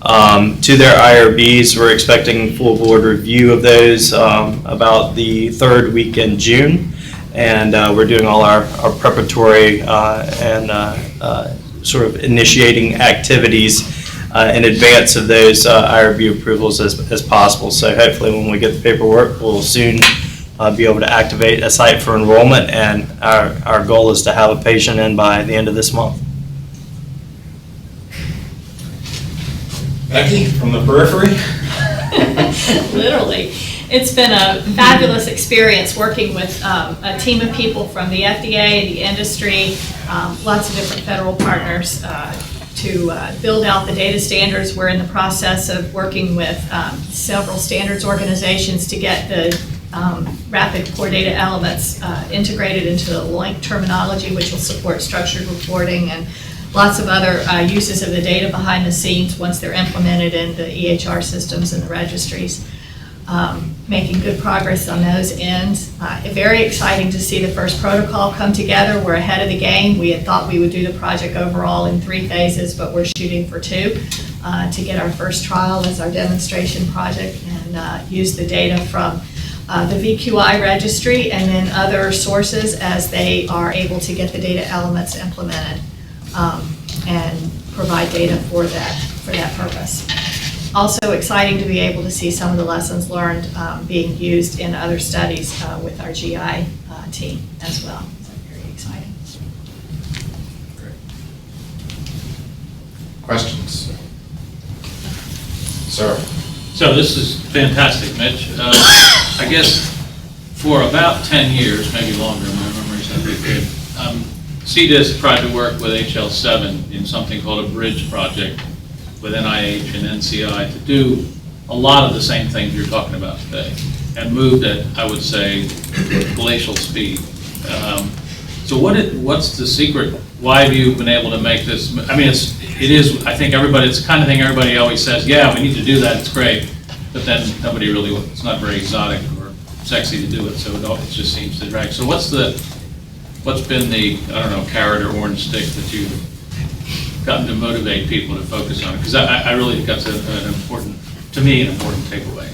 to their IRBs. We're expecting full board review of those about the third week in June, and we're doing all our preparatory and sort of initiating activities in advance of those IRB approvals as possible. So hopefully when we get the paperwork, we'll soon be able to activate a site for enrollment, and our goal is to have a patient in by the end of this month. Becky, from the periphery? Literally. It's been a fabulous experience working with a team of people from the FDA, the industry, lots of different federal partners to build out the data standards. We're in the process of working with several standards organizations to get the rapid core data elements integrated into the LOINC terminology, which will support structured reporting and lots of other uses of the data behind the scenes once they're implemented in the EHR systems and the registries. Making good progress on those ends. Very exciting to see the first protocol come together. We're ahead of the game. We had thought we would do the project overall in 3 phases, but we're shooting for 2 to get our first trial as our demonstration project and use the data from the VQI registry and then other sources as they are able to get the data elements implemented and provide data for that purpose. Also exciting to be able to see some of the lessons learned being used in other studies with our GI team as well. So very exciting. Great. Questions? Sir? So this is fantastic, Mitch. I guess for about 10 years, maybe longer, my memory's not very good, CDIS tried to work with HL7 in something called a bridge project with NIH and NCI to do a lot of the same things you're talking about today, and moved at, I would say, glacial speed. So what's the secret? Why have you been able to make this? I mean, it is. I think it's the kind of thing everybody always says, yeah, we need to do that, it's great, but then nobody really, it's not very exotic or sexy to do it, so it just seems to drag. So what's been the, I don't know, carrot or orange stick that you've gotten to motivate people to focus on it? Because I really think that's an important takeaway.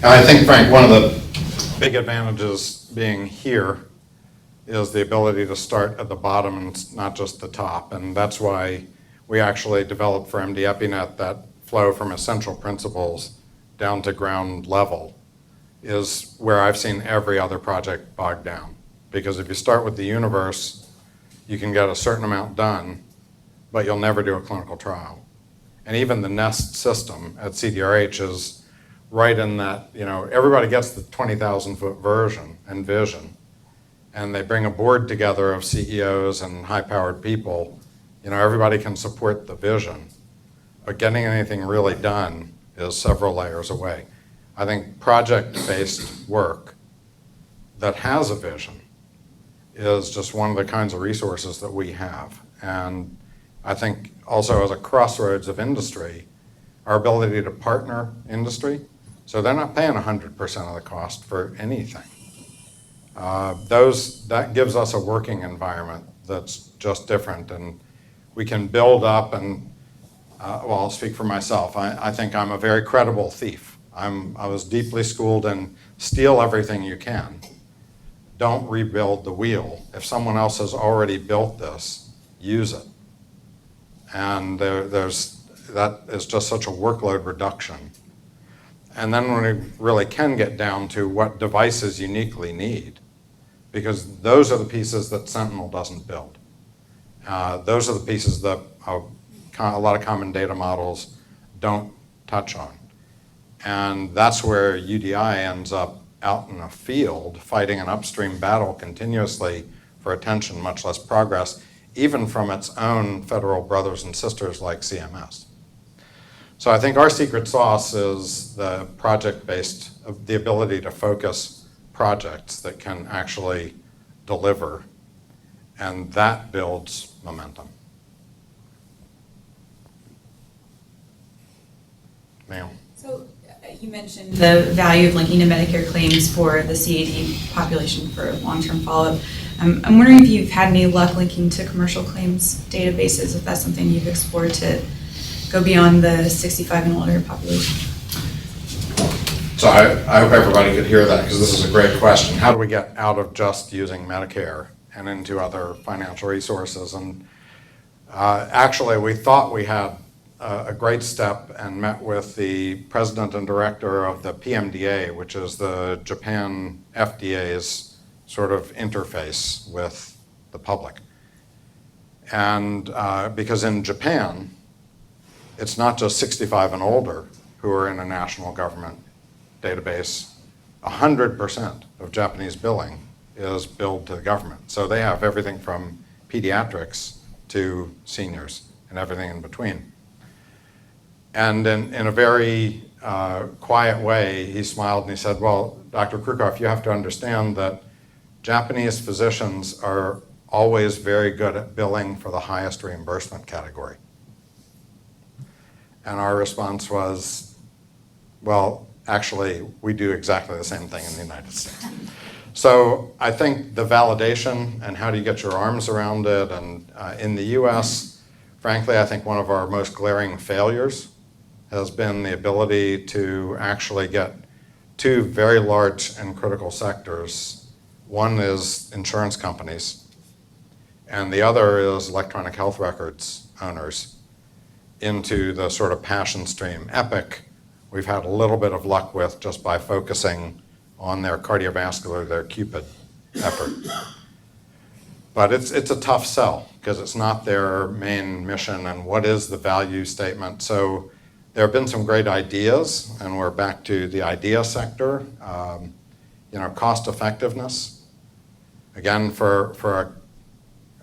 I think, Frank, one of the big advantages being here is the ability to start at the bottom and not just the top. And that's why we actually developed for MD EpiNet that flow from essential principles down to ground level is where I've seen every other project bogged down. because if you start with the universe, you can get a certain amount done, but you'll never do a clinical trial. And even the NEST system at CDRH is right in that, everybody gets the 20,000-foot version and vision, and they bring a board together of CEOs and high-powered people. Everybody can support the vision, but getting anything really done is several layers away. I think project-based work that has a vision is just one of the kinds of resources that we have. And I think also as a crossroads of industry, our ability to partner industry, so they're not paying 100% of the cost for anything. That gives us a working environment that's just different, and we can build up and, I'll speak for myself. I think I'm a very credible thief. I was deeply schooled in steal everything you can. Don't rebuild the wheel. If someone else has already built this, use it. And that is just such a workload reduction. And then when we really can get down to what devices uniquely need, because those are the pieces that Sentinel doesn't build. Those are the pieces that a lot of common data models don't touch on. And that's where UDI ends up out in a field fighting an upstream battle continuously for attention, much less progress, even from its own federal brothers and sisters like CMS. So I think our secret sauce is the project-based, the ability to focus projects that can actually deliver, and that builds momentum. Ma'am. So you mentioned the value of linking to Medicare claims for the CAD population for long-term follow-up. I'm wondering if you've had any luck linking to commercial claims databases, if that's something you've explored to go beyond the 65 and older population. So I hope everybody could hear that, because this is a great question. How do we get out of just using Medicare and into other financial resources? And actually, we thought we had a great step and met with the president and director of the PMDA, which is the Japan FDA's sort of interface with the public. And because in Japan, it's not just 65 and older who are in a national government database. 100% of Japanese billing is billed to the government. So they have everything from pediatrics to seniors and everything in between. And in a very quiet way, he smiled and he said, well, Dr. Krucoff, you have to understand that Japanese physicians are always very good at billing for the highest reimbursement category. And our response was, well, actually, we do exactly the same thing in the United States. So I think the validation and how do you get your arms around it, and in the US, frankly, I think one of our most glaring failures has been the ability to actually get two very large and critical sectors. One is insurance companies, and the other is electronic health records owners into the sort of passion stream. Epic, we've had a little bit of luck with just by focusing on their cardiovascular, their Cupid effort. But it's a tough sell because it's not their main mission, and what is the value statement? So there have been some great ideas, and we're back to the idea sector. Cost effectiveness. Again, for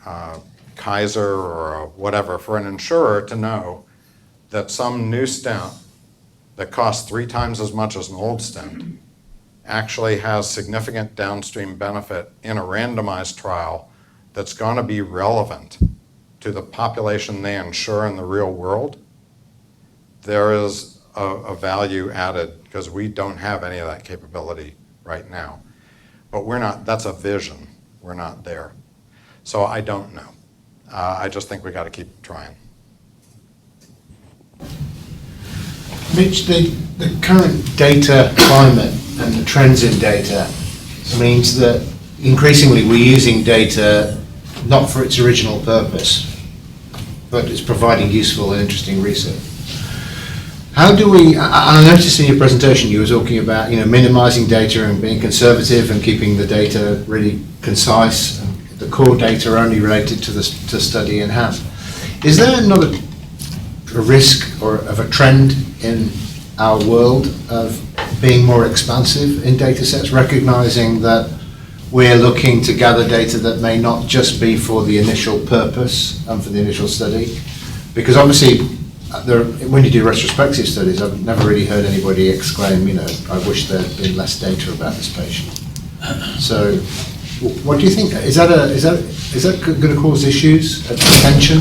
a Kaiser or a whatever, for an insurer to know that some new stent that costs 3 times as much as an old stent actually has significant downstream benefit in a randomized trial that's going to be relevant to the population they insure in the real world, there is a value added because we don't have any of that capability right now. But we're not, that's a vision. We're not there. So I don't know. I just think we got to keep trying. Mitch, the current data climate and the trends in data means that increasingly we're using data not for its original purpose, but it's providing useful and interesting research. How do we, I noticed in your presentation you were talking about minimizing data and being conservative and keeping the data really concise. The core data are only related to the study in hand. Is there not a risk or of a trend in our world of being more expansive in data sets, recognizing that we're looking to gather data that may not just be for the initial purpose and for the initial study? Because obviously, when you do retrospective studies, I've never really heard anybody exclaim, I wish there had been less data about this patient. So, what do you think? Is that going to cause issues, tension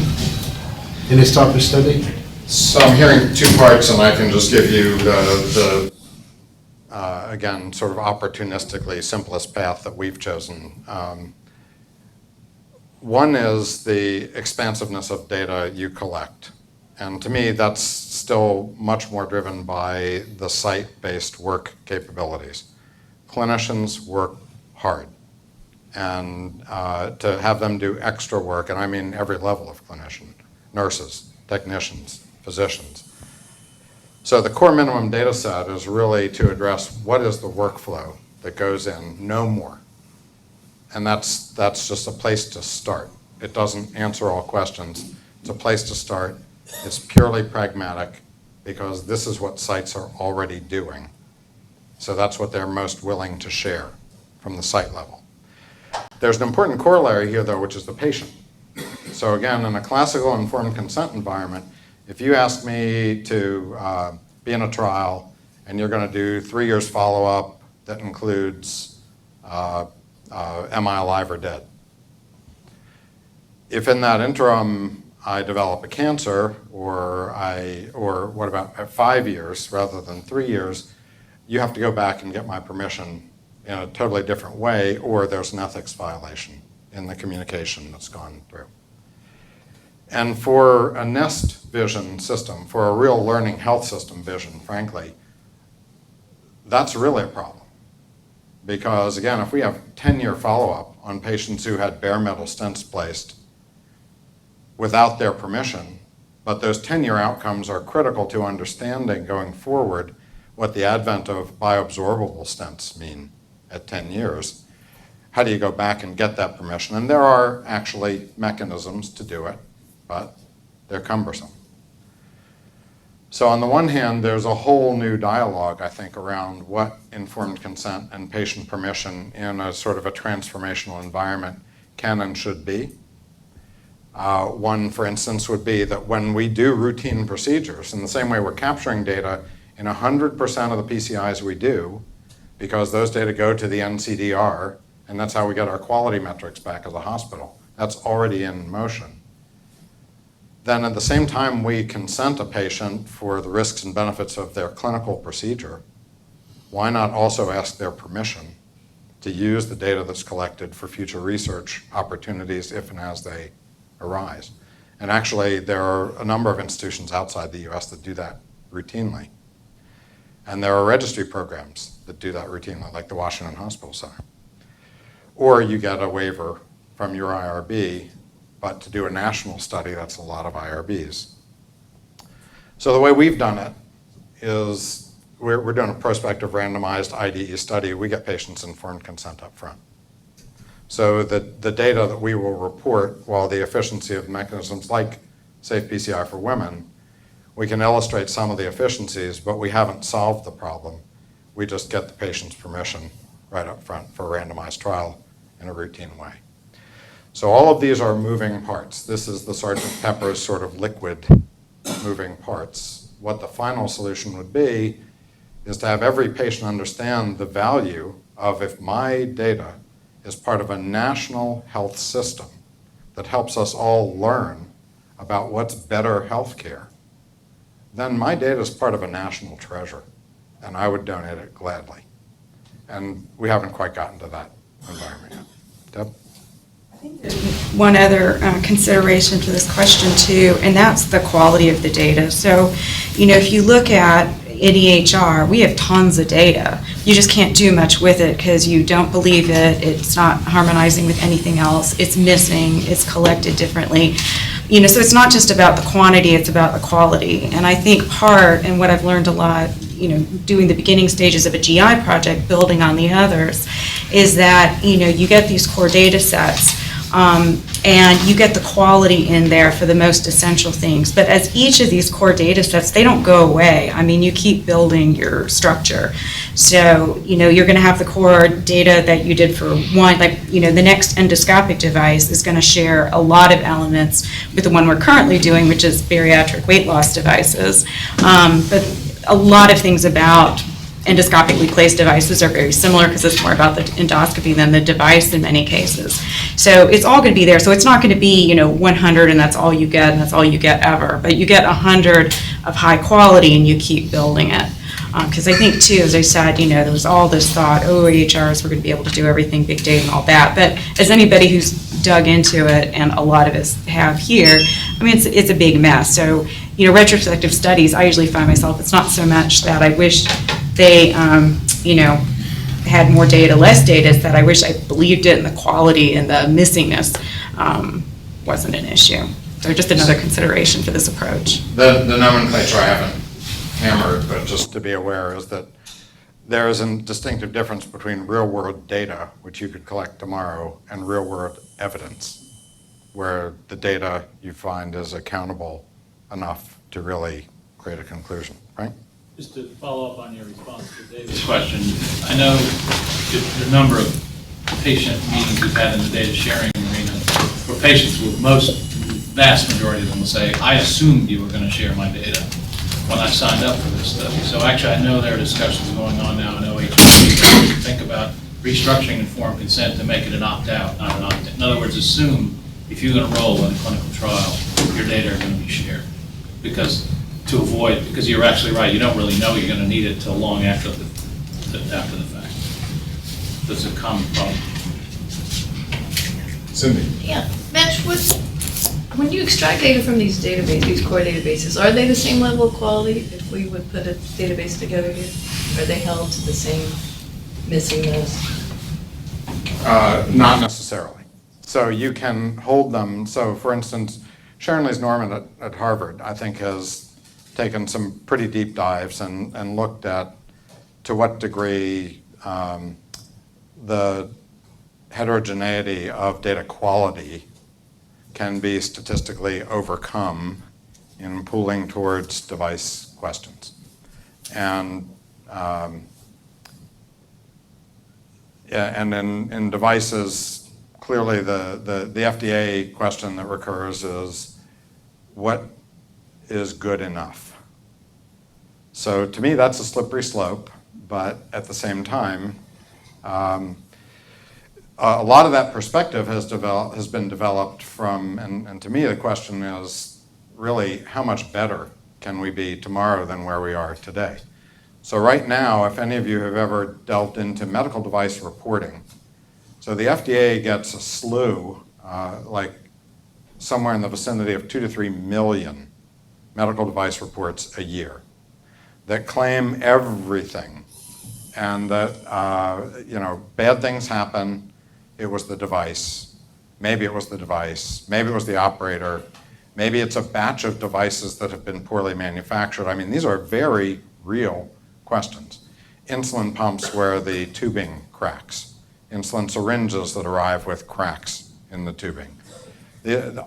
in this type of study? So I'm hearing two parts, and I can just give you the again, sort of opportunistically simplest path that we've chosen. One is the expansiveness of data you collect. And to me, that's still much more driven by the site-based work capabilities. Clinicians work hard. And to have them do extra work, and I mean every level of clinician, nurses, technicians, physicians. So the core minimum data set is really to address what is the workflow that goes in, no more. And that's just a place to start. It doesn't answer all questions. It's a place to start. It's purely pragmatic because this is what sites are already doing. So that's what they're most willing to share from the site level. There's an important corollary here, though, which is the patient. So again, in a classical informed consent environment, if you ask me to be in a trial and you're going to do 3 years follow-up that includes am I alive or dead? If in that interim I develop a cancer, or what about at 5 years rather than 3 years, you have to go back and get my permission in a totally different way, or there's an ethics violation in the communication that's gone through. And for a Nest vision system, for a real learning health system vision, frankly, that's really a problem. Because again, if we have 10-year follow-up on patients who had bare metal stents placed without their permission, but those 10-year outcomes are critical to understanding going forward what the advent of bioabsorbable stents mean at 10 years, how do you go back and get that permission? And there are actually mechanisms to do it, but they're cumbersome. So on the one hand, there's a whole new dialogue, I think, around what informed consent and patient permission in a sort of a transformational environment can and should be. One, for instance, would be that when we do routine procedures, in the same way we're capturing data in 100% of the PCIs we do, because those data go to the NCDR, and that's how we get our quality metrics back as a hospital. That's already in motion. Then at the same time we consent a patient for the risks and benefits of their clinical procedure, why not also ask their permission to use the data that's collected for future research opportunities if and as they arise? And actually, there are a number of institutions outside the US that do that routinely. And there are registry programs that do that routinely, like the Washington Hospital Center. Or you get a waiver from your IRB, but to do a national study, that's a lot of IRBs. So the way we've done it is we're doing a prospective randomized IDE study. We get patients informed consent up front. So the data that we will report, while the efficiency of mechanisms like Safe PCI for women, we can illustrate some of the efficiencies, but we haven't solved the problem. We just get the patient's permission right up front for a randomized trial in a routine way. So all of these are moving parts. This is the Sgt. Pepper's sort of liquid moving parts. What the final solution would be is to have every patient understand the value of if my data is part of a national health system that helps us all learn about what's better healthcare, then my data is part of a national treasure, and I would donate it gladly. And we haven't quite gotten to that environment yet. Deb? I think there's one other consideration to this question too, and that's the quality of the data. So, if you look at EHR, we have tons of data. You just can't do much with it because you don't believe it, it's not harmonizing with anything else, it's missing, it's collected differently. So it's not just about the quantity, it's about the quality. And I think part, and what I've learned a lot, doing the beginning stages of a GI project, building on the others, is that, you get these core data sets, and you get the quality in there for the most essential things. But as each of these core data sets, they don't go away. I mean, you keep building your structure. So, you're going to have the core data that you did for one, the next endoscopic device is going to share a lot of elements with the one we're currently doing, which is bariatric weight loss devices. But a lot of things about endoscopically placed devices are very similar because it's more about the endoscopy than the device in many cases. So it's all going to be there. So it's not going to be, 100 and that's all you get and that's all you get ever. But you get 100 of high quality and you keep building it. Because I think, too, as I said, there was all this thought, AHRs were going to be able to do everything, big data and all that. But as anybody who's dug into it, and a lot of us have here, I mean, it's a big mess. So, retrospective studies, I usually find myself, it's not so much that I wish they, had more data, less data, it's that I wish I believed it, and the quality and the missingness wasn't an issue. So just another consideration for this approach. The nomenclature I haven't hammered, but just to be aware, is that there is a distinctive difference between real-world data, which you could collect tomorrow, and real-world evidence, where the data you find is accountable enough to really create a conclusion, right? Just to follow up on your response to David's question, I know the number of patient meetings we've had in the data sharing arena where patients will, vast majority of them will say, I assumed you were going to share my data when I signed up for this study. So actually, I know there are discussions going on now in OHP to think about restructuring informed consent to make it an opt-out, not an opt-in. In other words, assume if you're going to enroll in a clinical trial, your data are going to be shared. Because you're actually right, you don't really know you're going to need it till long after the fact. That's a common problem. Cindy? Yeah, Mitch, when you extract data from these databases, these core databases, are they the same level of quality if we would put a database together here? Are they held to the same missingness? Not necessarily. So you can hold them. So for instance, Sharon Lees-Norman at Harvard, I think, has taken some pretty deep dives and looked at to what degree the heterogeneity of data quality can be statistically overcome in pooling towards device questions. And in devices, clearly the FDA question that recurs is, what is good enough? So to me, that's a slippery slope, but at the same time, a lot of that perspective has been developed from, and to me the question is really how much better can we be tomorrow than where we are today? So right now, if any of you have ever delved into medical device reporting, so the FDA gets a slew, like somewhere in the vicinity of 2 to 3 million medical device reports a year that claim everything, and that bad things happen. It was the device. Maybe it was the device. Maybe it was the operator. Maybe it's a batch of devices that have been poorly manufactured. I mean, these are very real questions. Insulin pumps where the tubing cracks. Insulin syringes that arrive with cracks in the tubing.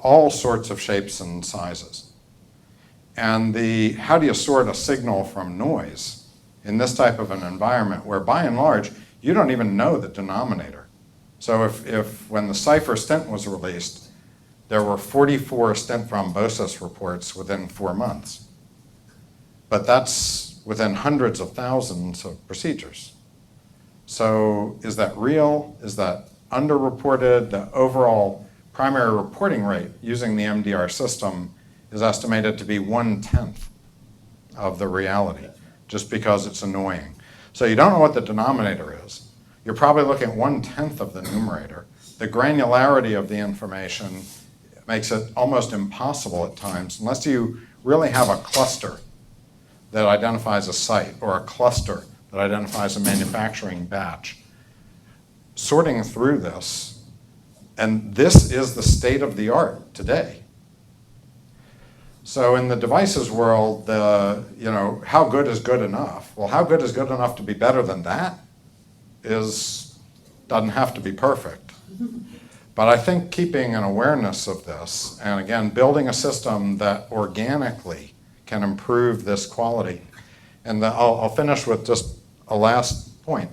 All sorts of shapes and sizes. And how do you sort a signal from noise in this type of an environment where, by and large, you don't even know the denominator? So if when the Cypher stent was released, there were 44 stent thrombosis reports within 4 months. But that's within hundreds of thousands of procedures. So is that real? Is that underreported? The overall primary reporting rate using the MDR system is estimated to be 1/10 of the reality, just because it's annoying. So you don't know what the denominator is. You're probably looking at 1/10 of the numerator. The granularity of the information makes it almost impossible at times, unless you really have a cluster that identifies a site or a cluster that identifies a manufacturing batch. Sorting through this, and this is the state of the art today. So in the devices world, how good is good enough? Well, how good is good enough to be better than that doesn't have to be perfect. But I think keeping an awareness of this, and again, building a system that organically can improve this quality. And I'll finish with just a last point.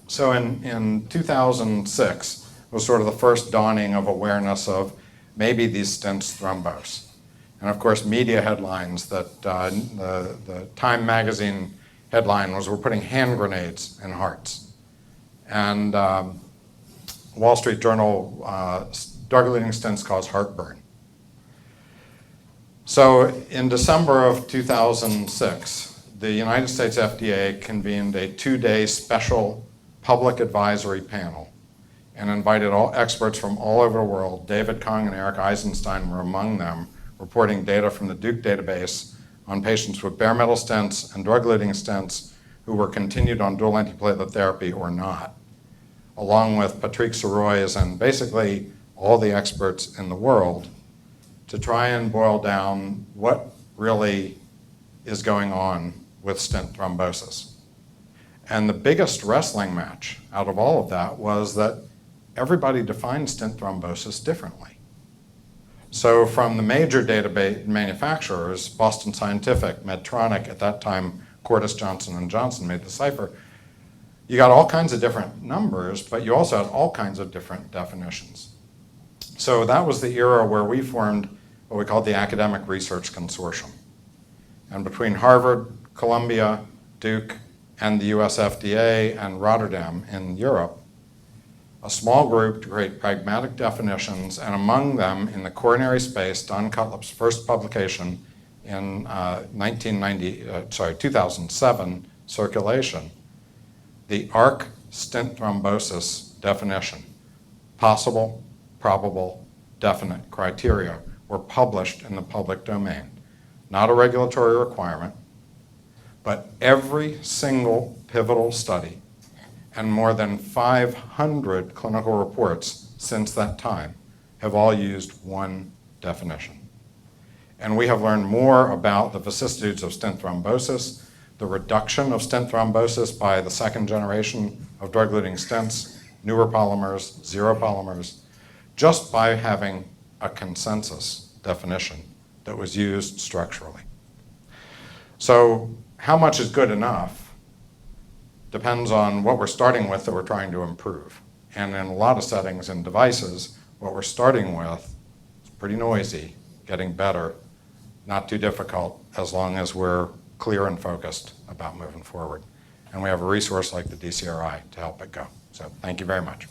So in 2006 was sort of the first dawning of awareness of maybe these stents thrombose. And of course, media headlines that the Time magazine headline was, "We're putting hand grenades in hearts." And Wall Street Journal, drug-eluting stents cause heartburn. So in December of 2006, the United States FDA convened a 2-day special public advisory panel and invited all experts from all over the world. David Kong and Eric Eisenstein were among them, reporting data from the Duke database on patients with bare metal stents and drug-eluting stents who were continued on dual antiplatelet therapy or not, along with Patrick Soroy's and basically all the experts in the world, to try and boil down what really is going on with stent thrombosis. And the biggest wrestling match out of all of that was that everybody defined stent thrombosis differently. So from the major database manufacturers, Boston Scientific, Medtronic, at that time Cordis Johnson & Johnson made the cipher, you got all kinds of different numbers, but you also had all kinds of different definitions. So that was the era where we formed what we called the Academic Research Consortium. And between Harvard, Columbia, Duke, and the US FDA and Rotterdam in Europe, a small group to create pragmatic definitions, and among them, in the coronary space, Don Cutlip's first publication in 2007 Circulation, the ARC stent thrombosis definition, possible, probable, definite criteria, were published in the public domain. Not a regulatory requirement, but every single pivotal study and more than 500 clinical reports since that time have all used one definition. And we have learned more about the vicissitudes of stent thrombosis, the reduction of stent thrombosis by the second generation of drug-eluting stents, newer polymers, zero polymers, just by having a consensus definition that was used structurally. So how much is good enough depends on what we're starting with that we're trying to improve. And in a lot of settings and devices, what we're starting with is pretty noisy, getting better, not too difficult, as long as we're clear and focused about moving forward. And we have a resource like the DCRI to help it go. So thank you very much.